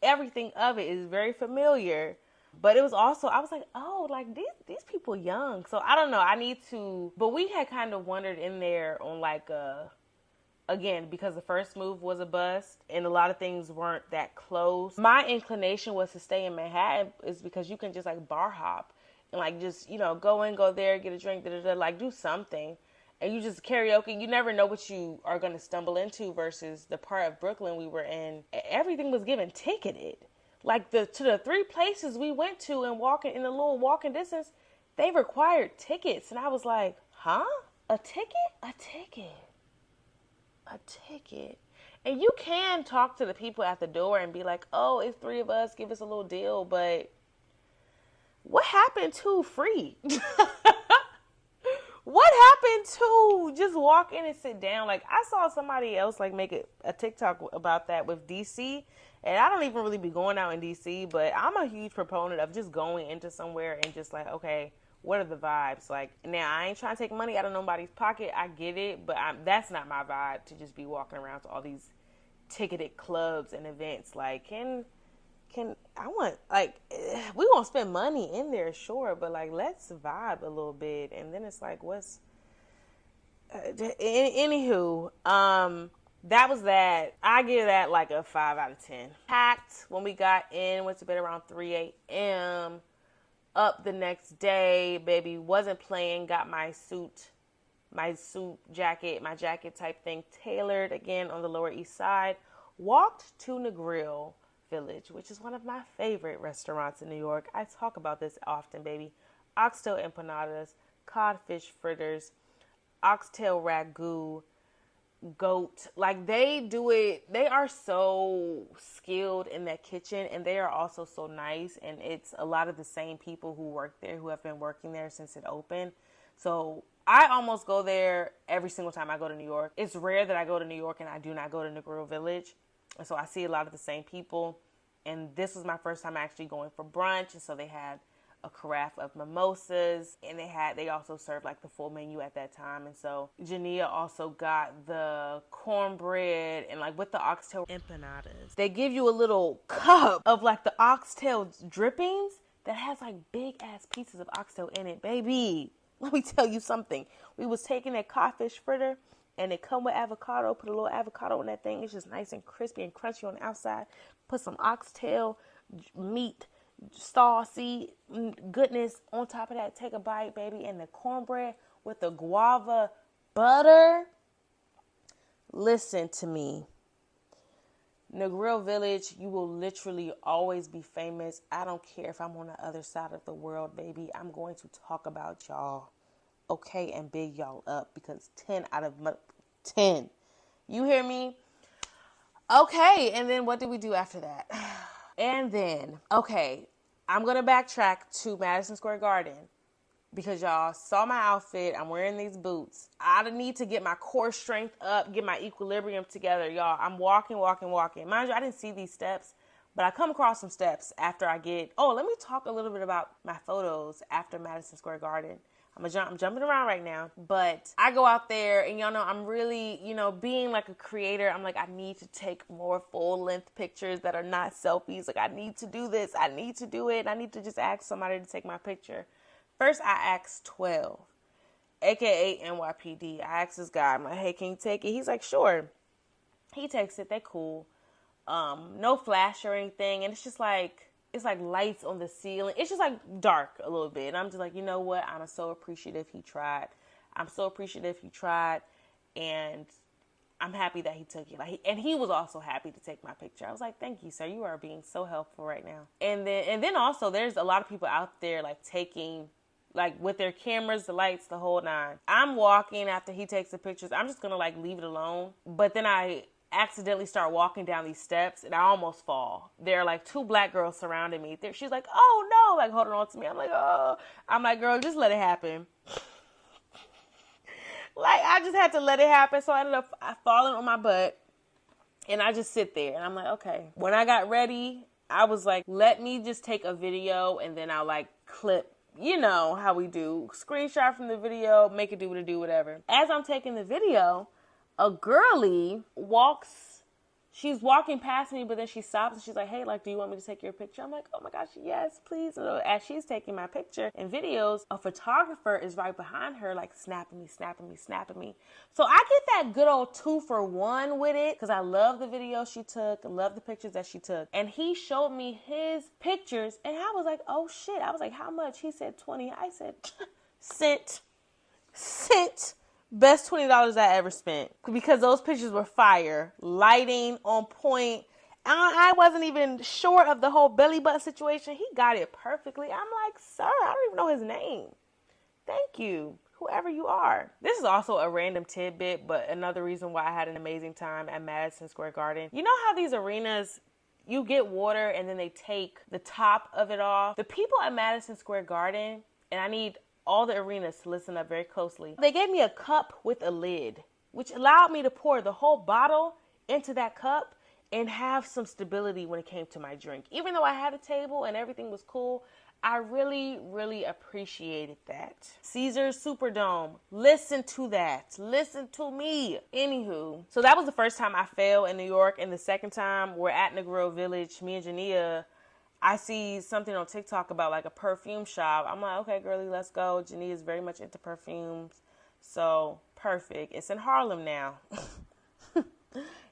everything of it is very familiar. But it was also, I was like, oh, like these people young. So I don't know. But we had kind of wandered in there on like again, because the first move was a bust and a lot of things weren't that close. My inclination was to stay in Manhattan, is because you can just like bar hop and like just, go in, go there, get a drink, like do something. And you just karaoke. You never know what you are going to stumble into, versus the part of Brooklyn we were in. Everything was given ticketed. Like to the 3 places we went to and walking in a little walking distance, they required tickets. And I was like, huh? A ticket? A ticket. A ticket. And you can talk to the people at the door and be like, oh, it's 3 of us, give us a little deal. But what happened to free? What happened to just walk in and sit down? Like, I saw somebody else like make a TikTok about that with DC, and I don't even really be going out in DC, but I'm a huge proponent of just going into somewhere and just like, okay, what are the vibes? Like, now I ain't trying to take money out of nobody's pocket. I get it, but that's not my vibe to just be walking around to all these ticketed clubs and events. Like, can we gonna spend money in there, sure, but like, let's vibe a little bit. And then it's like, anywho, that was that. I give that like a 5 out of 10. Packed when we got in, went to bed around 3 a.m. Up the next day, baby, wasn't playing, got my suit jacket, my jacket type thing tailored again on the Lower East Side. Walked to Negril Village, which is one of my favorite restaurants in New York. I talk about this often, baby. Oxtail empanadas, codfish fritters, oxtail ragu, goat. Like, they do it. They are so skilled in that kitchen, and they are also so nice. And it's a lot of the same people who work there, who have been working there since it opened. So I almost go there every single time I go to New York. It's rare that I go to New York and I do not go to Negril Village. And so I see a lot of the same people. And this was my first time actually going for brunch. And so they had a carafe of mimosas, and they also served like the full menu at that time. And so Jania also got the cornbread and like with the oxtail empanadas. They give you a little cup of like the oxtail drippings that has like big ass pieces of oxtail in it, baby. Let me tell you something. We was taking that codfish fritter, and it come with avocado. Put a little avocado in that thing. It's just nice and crispy and crunchy on the outside. Put some oxtail meat, saucy goodness on top of that. Take a bite, baby. And the cornbread with the guava butter. Listen to me. Negril Village, you will literally always be famous. I don't care if I'm on the other side of the world, baby. I'm going to talk about y'all, okay, and big y'all up, because 10 out of 10. You hear me? Okay, and then what did we do after that? And then, okay, I'm going to backtrack to Madison Square Garden, because y'all saw my outfit. I'm wearing these boots. I need to get my core strength up, get my equilibrium together, y'all. I'm walking. Mind you, I didn't see these steps, but I come across some steps after I get... Oh, let me talk a little bit about my photos after Madison Square Garden. I'm jumping around right now, but I go out there, and y'all know I'm really, being like a creator, I'm like, I need to take more full-length pictures that are not selfies. Like, I need to do this. I need to do it. I need to just ask somebody to take my picture. First, I asked 12, a.k.a. NYPD. I asked this guy, I'm like, hey, can you take it? He's like, sure. He takes it. They cool. No flash or anything. And it's just like, it's like lights on the ceiling. It's just like dark a little bit. And I'm just like, you know what? I'm so appreciative he tried. And I'm happy that he took it. And he was also happy to take my picture. I was like, thank you, sir. You are being so helpful right now. And then also there's a lot of people out there like taking, like with their cameras, the lights, the whole nine. I'm walking after he takes the pictures. I'm just going to like leave it alone. But then I accidentally start walking down these steps and I almost fall. There are like two black girls surrounding me. She's like, oh no, like holding on to me. I'm like, oh. I'm like, girl, just let it happen. Like, I just had to let it happen. So I ended up falling on my butt. And I just sit there. And I'm like, okay. When I got ready, I was like, let me just take a video. And then I'll like clip. You know how we do. Screenshot from the video. Make it do what it do, whatever. As I'm taking the video, a girlie walks. She's walking past me, but then she stops and she's like, hey, like, do you want me to take your picture? I'm like, oh my gosh, yes, please. And as she's taking my picture and videos, a photographer is right behind her, like snapping me. So I get that good old 2-for-1 with it, because I love the video she took, love the pictures that she took. And he showed me his pictures and I was like, oh shit. I was like, how much? He said 20. I said, cent. Best $20 I ever spent, because those pictures were fire, lighting on point. I wasn't even sure of the whole belly button situation. He got it perfectly. I'm like, sir, I don't even know his name. Thank you, whoever you are. This is also a random tidbit, but another reason why I had an amazing time at Madison Square Garden. You know how these arenas, you get water and then they take the top of it off? The people at Madison Square Garden, and I need all the arenas to listen up very closely. They gave me a cup with a lid, which allowed me to pour the whole bottle into that cup and have some stability when it came to my drink. Even though I had a table and everything was cool, I really, really appreciated that. Caesars Superdome. Listen to that. Listen to me. Anywho, so that was the first time I fell in New York, and the second time we're at Negril Village. Me and Jania I see something on TikTok about like a perfume shop. I'm like, okay, girlie, let's go. Janie is very much into perfumes. So perfect. It's in Harlem now.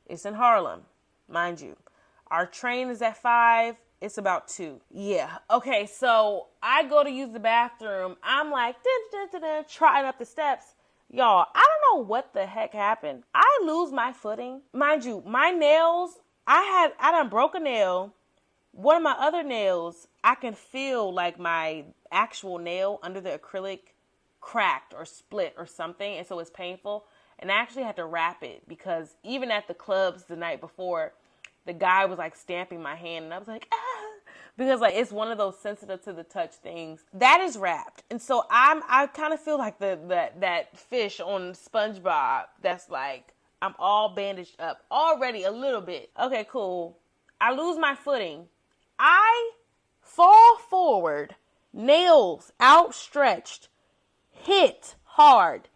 It's in Harlem, mind you. Our train is at 5. It's about 2. Yeah. Okay, so I go to use the bathroom. I'm like, trotting up the steps. Y'all, I don't know what the heck happened. I lose my footing. Mind you, my nails, I done broke a nail. One of my other nails, I can feel like my actual nail under the acrylic cracked or split or something. And so it's painful. And I actually had to wrap it because even at the clubs the night before, the guy was like stamping my hand and I was like, ah, because like it's one of those sensitive to the touch things that is wrapped. And so I kind of feel like that fish on SpongeBob that's like, I'm all bandaged up already a little bit. Okay, cool. I lose my footing. I fall forward, nails outstretched, hit hard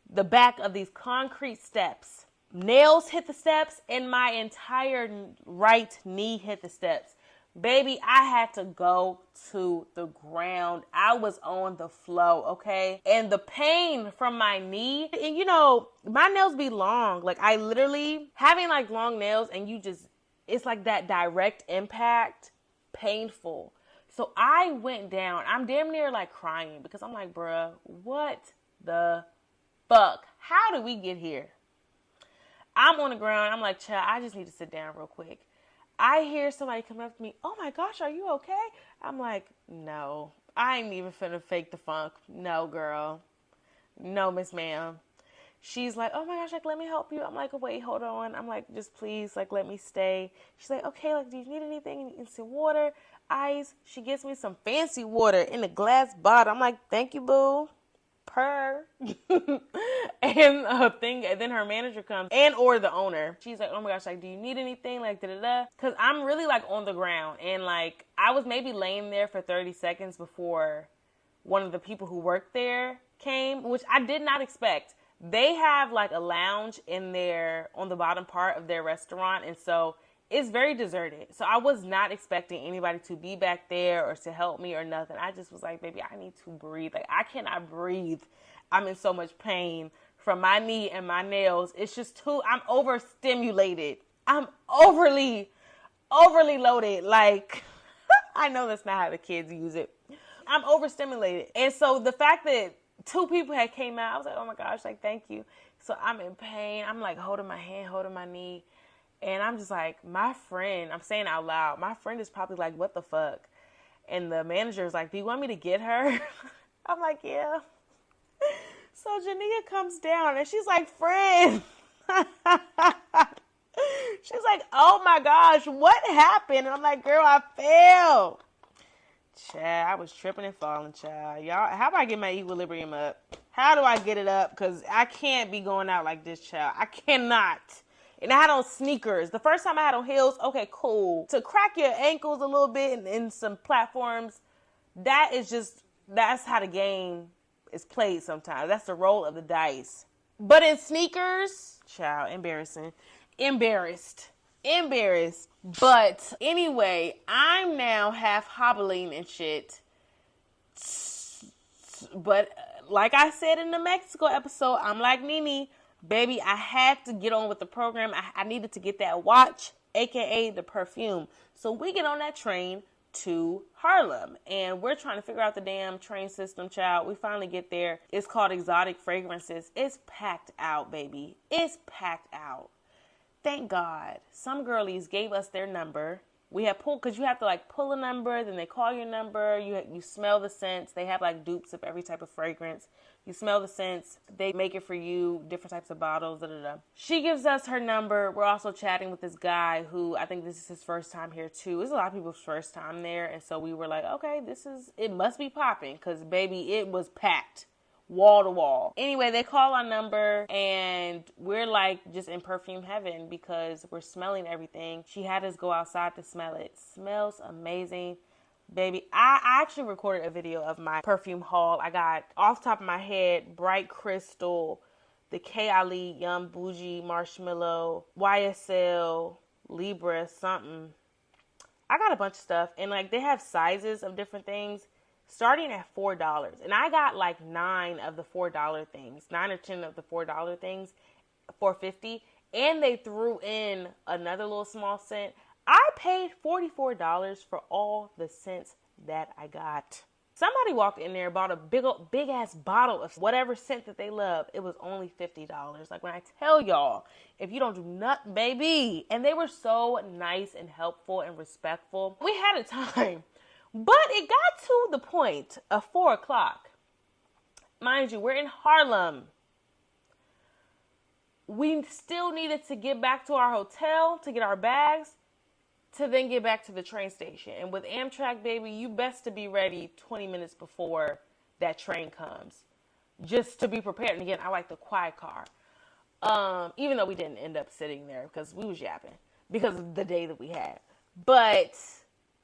the back of these concrete steps. Nails hit the steps and my entire right knee hit the steps. Baby, I had to go to the ground. I was on the floor, okay? And the pain from my knee, and you know, my nails be long. Like I literally, having like long nails and you just, it's like that direct impact, painful. So I went down. I'm damn near like crying because I'm like, bruh, what the fuck? How did we get here? I'm on the ground. I'm like, child, I just need to sit down real quick. I hear somebody come up to me. Oh my gosh, are you okay? I'm like, no, I ain't even finna fake the funk. No, girl. No, miss ma'am. She's like, oh my gosh, like, let me help you. I'm like, wait, hold on. I'm like, just please, like, let me stay. She's like, okay, like, do you need anything? You need some water, ice? She gets me some fancy water in a glass bottle. I'm like, thank you, boo. Per. And then her manager comes or the owner. She's like, oh my gosh, like, do you need anything? Like, da-da-da. Because I'm really, like, on the ground. And, like, I was maybe laying there for 30 seconds before one of the people who worked there came, which I did not expect. They have, like, a lounge in there on the bottom part of their restaurant. And so it's very deserted. So I was not expecting anybody to be back there or to help me or nothing. I just was like, baby, I need to breathe. Like, I cannot breathe. I'm in so much pain from my knee and my nails. It's just I'm overstimulated. I'm overly loaded. Like, I know that's not how the kids use it. I'm overstimulated. And so the fact that 2 people had came out, I was like, oh my gosh, like, thank you. So I'm in pain. I'm like holding my hand, holding my knee. And I'm just like, my friend, I'm saying out loud, my friend is probably like, what the fuck? And the manager is like, do you want me to get her? I'm like, yeah. So Jania comes down and she's like, friend. She's like, oh my gosh, what happened? And I'm like, girl, I fell. Child, I was tripping and falling, child. Y'all, how do I get my equilibrium up? How do I get it up? Because I can't be going out like this, child. I cannot. And I had on sneakers. The first time I had on heels, okay, cool. To crack your ankles a little bit in some platforms, that's how the game is played sometimes. That's the roll of the dice. But in sneakers, child, embarrassing. Embarrassed. But anyway, I'm now half hobbling and shit. But like I said in the Mexico episode, I'm like Nene. Baby, I had to get on with the program. I needed to get that watch, aka the perfume. So we get on that train to Harlem, and we're trying to figure out the damn train system, child. We finally get there. It's called Exotic Fragrances. It's packed out, baby. It's packed out. Thank God. Some girlies gave us their number. We had pulled, because you have to like pull a number, then they call your number. You smell the scents. They have like dupes of every type of fragrance. You smell the scents. They make it for you, different types of bottles. Da, da, da. She gives us her number. We're also chatting with this guy who I think this is his first time here too. It's a lot of people's first time there. And so we were like, okay, it must be popping, because baby, it was packed. Wall to wall. Anyway, they call our number and we're like just in perfume heaven because we're smelling everything. She had us go outside to smell it. Smells amazing. Baby, I actually recorded a video of my perfume haul. I got, off the top of my head, Bright Crystal, the K. Ali, Young Bougie, Marshmallow, YSL, Libra, something. I got a bunch of stuff, and like they have sizes of different things starting at $4. And I got like 9 of the $4 things, 9 or 10 of the $4 things for $50. And they threw in another little small scent. I paid $44 for all the scents that I got. Somebody walked in there and bought a big ass bottle of whatever scent that they love. It was only $50. Like when I tell y'all, if you don't do nothing, baby. And they were so nice and helpful and respectful. We had a time, but it got to the point of 4:00. Mind you, we're in Harlem. We still needed to get back to our hotel to get our bags, to then get back to the train station. And with Amtrak, baby, you best to be ready 20 minutes before that train comes, just to be prepared. And again, I like the quiet car. Even though we didn't end up sitting there because we was yapping because of the day that we had. But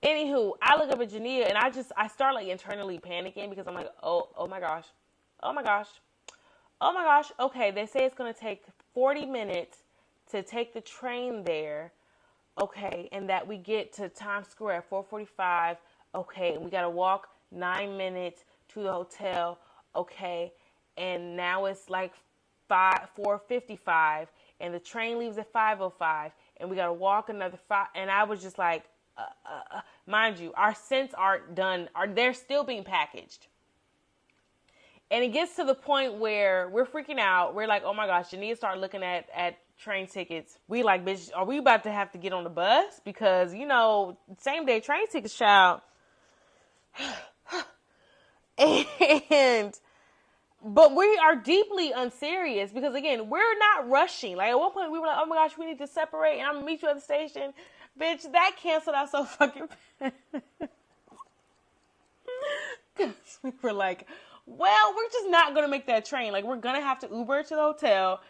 anywho, I look up at Jania and I start like internally panicking because I'm like, oh my gosh. Okay, they say it's going to take 40 minutes to take the train there. Okay, and that we get to Times Square at 4:45. Okay, and we got to walk 9 minutes to the hotel. Okay, and now it's like 4:55, and the train leaves at 5:05, and we got to walk another 5. And I was just like, mind you, our scents aren't done. They're still being packaged. And it gets to the point where we're freaking out. We're like, oh my gosh, Jania started looking at train tickets. We like, bitch, are we about to have to get on the bus? Because, you know, same day train tickets, child. But we are deeply unserious because, again, we're not rushing. Like, at one point we were like, oh my gosh, we need to separate and I'm going to meet you at the station. Bitch, that canceled out so fucking fast. Because we were like, well, we're just not going to make that train. Like, we're going to have to Uber to the hotel,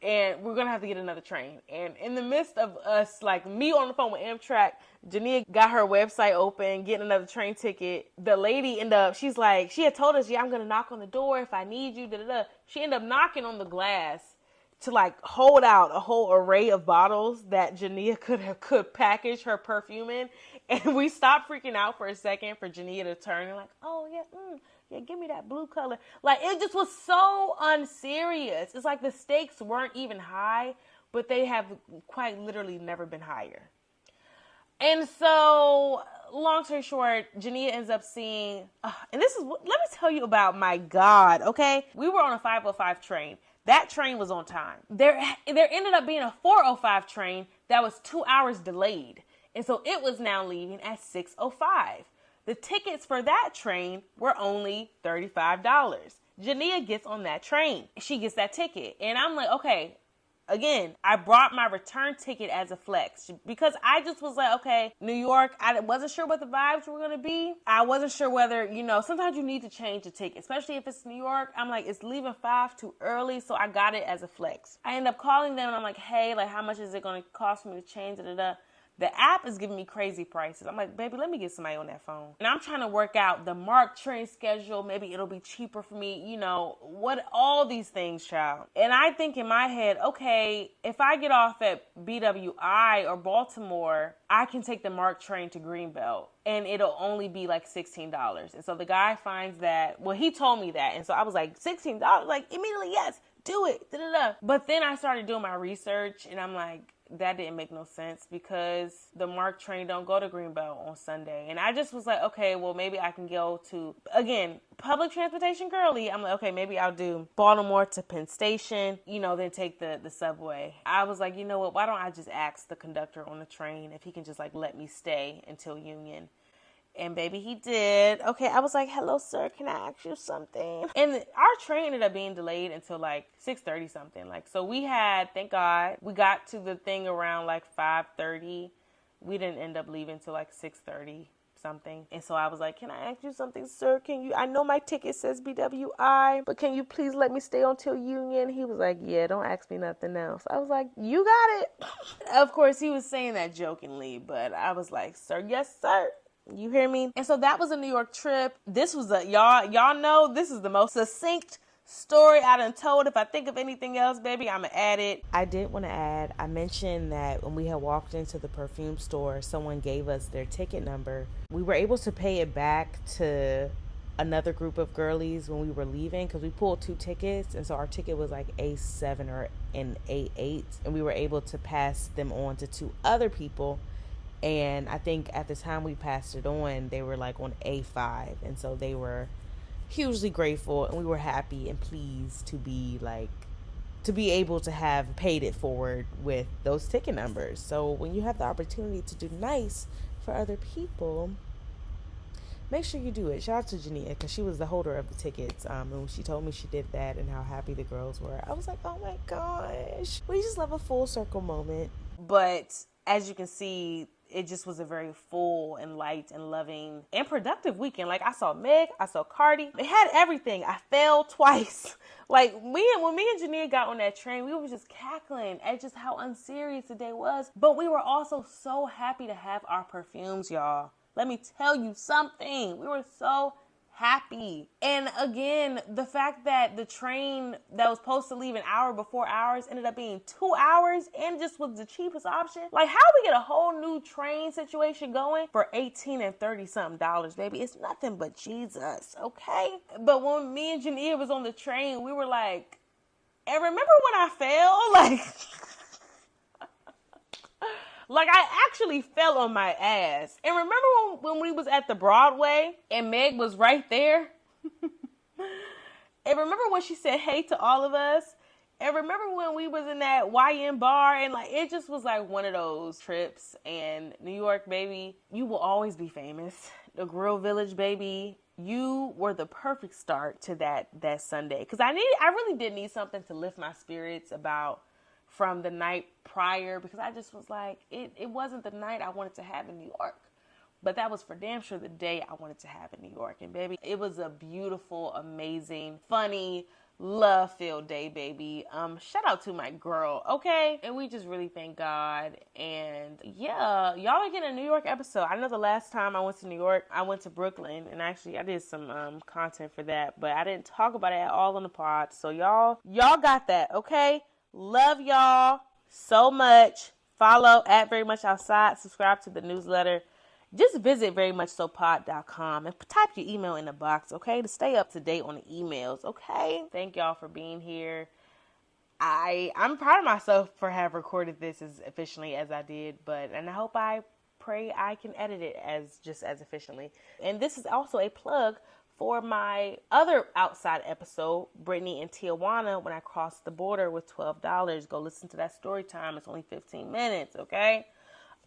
and we're going to have to get another train. And in the midst of us, like, me on the phone with Amtrak, Jania got her website open, getting another train ticket. The lady ended up, she's like, she had told us, yeah, I'm going to knock on the door if I need you, da-da-da. She ended up knocking on the glass to, like, hold out a whole array of bottles that Jania could package her perfume in. And we stopped freaking out for a second for Jania to turn and like, oh, yeah, yeah, give me that blue color. Like, it just was so unserious. It's like the stakes weren't even high, but they have quite literally never been higher. And so, long story short, Jania ends up seeing, and this is, let me tell you about my God, okay? We were on a 5:05 train. That train was on time. There ended up being a 4:05 train that was 2 hours delayed. And so it was now leaving at 6:05. The tickets for that train were only $35. Jania gets on that train. She gets that ticket. And I'm like, okay, again, I brought my return ticket as a flex because I just was like, okay, New York, I wasn't sure what the vibes were going to be. I wasn't sure whether, you know, sometimes you need to change the ticket, especially if it's New York. I'm like, it's leaving 5 too early. So I got it as a flex. I end up calling them and I'm like, hey, like, how much is it going to cost me to change it? The app is giving me crazy prices. I'm like, baby, let me get somebody on that phone. And I'm trying to work out the MARC train schedule. Maybe it'll be cheaper for me. You know, what, all these things, child. And I think in my head, okay, if I get off at BWI or Baltimore, I can take the MARC train to Greenbelt. And it'll only be like $16. And so the guy finds that, well, he told me that. And so I was like, $16? Like, immediately, yes, do it. Da-da-da. But then I started doing my research and I'm like, that didn't make no sense because the MARC train don't go to Greenbelt on Sunday. And I just was like, okay, well, maybe I can go to, again, public transportation girly. I'm like, okay, maybe I'll do Baltimore to Penn Station, you know, then take the subway. I was like, you know what, why don't I just ask the conductor on the train if he can just like let me stay until Union. And baby, he did. Okay, I was like, hello, sir, can I ask you something? And our train ended up being delayed until like 6:30 something. Like, so we had, thank God, we got to the thing around like 5:30. We didn't end up leaving till like 6:30 something. And so I was like, can I ask you something, sir? I know my ticket says BWI, but can you please let me stay until Union? He was like, yeah, don't ask me nothing else. I was like, you got it. Of course, he was saying that jokingly, but I was like, sir, yes, sir. You hear me? And so that was a New York trip. This was y'all know this is the most succinct story I done told. If I think of anything else, baby, I'ma add it. I did want to add, I mentioned that when we had walked into the perfume store, someone gave us their ticket number. We were able to pay it back to another group of girlies when we were leaving because we pulled 2 tickets, and so our ticket was like A7 or an A8, and we were able to pass them on to 2 other people. And I think at the time we passed it on, they were like on A5, and so they were hugely grateful, and we were happy and pleased to be able to have paid it forward with those ticket numbers. So when you have the opportunity to do nice for other people, make sure you do it. Shout out to Jania because she was the holder of the tickets. And when she told me she did that and how happy the girls were, I was like, oh my gosh. We just love a full circle moment. But as you can see, it just was a very full and light and loving and productive weekend. Like, I saw Meg, I saw Cardi. It had everything. I fell twice. Like, when me and Jania got on that train, we were just cackling at just how unserious the day was. But we were also so happy to have our perfumes, y'all. Let me tell you something. We were so happy. And again, the fact that the train that was supposed to leave an hour before ours ended up being 2 hours and just was the cheapest option. Like, how we get a whole new train situation going for $18 and $30 something, baby? It's nothing but Jesus, okay? But when me and Jania was on the train, we were like, and remember when I fell? Like, I actually fell on my ass. And remember when we was at the Broadway and Meg was right there? And remember when she said hey to all of us? And remember when we was in that YN bar? And like, it just was like one of those trips. And New York, baby, you will always be famous. The Grill Village, baby. You were the perfect start to that Sunday. Because I really did need something to lift my spirits from the night prior, because I just was like, it wasn't the night I wanted to have in New York, but that was for damn sure the day I wanted to have in New York. And baby, it was a beautiful, amazing, funny, love-filled day, baby. Shout out to my girl, okay? And we just really thank God. And yeah, y'all are getting a New York episode. I know the last time I went to New York, I went to Brooklyn, and actually I did some content for that, but I didn't talk about it at all on the pod. So y'all got that, okay? Love y'all so much. Follow at Very Much Outside. Subscribe to the newsletter. Just visit verymuchsopod.com and type your email in the box, okay? To stay up to date on the emails, okay? Thank y'all for being here. I'm proud of myself for having recorded this as efficiently as I did, and I pray I can edit it as efficiently. And this is also a plug for my other outside episode, Brittany and Tijuana, when I crossed the border with $12. Go listen to that story time. It's only 15 minutes, okay?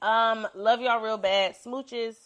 Love y'all real bad. Smooches.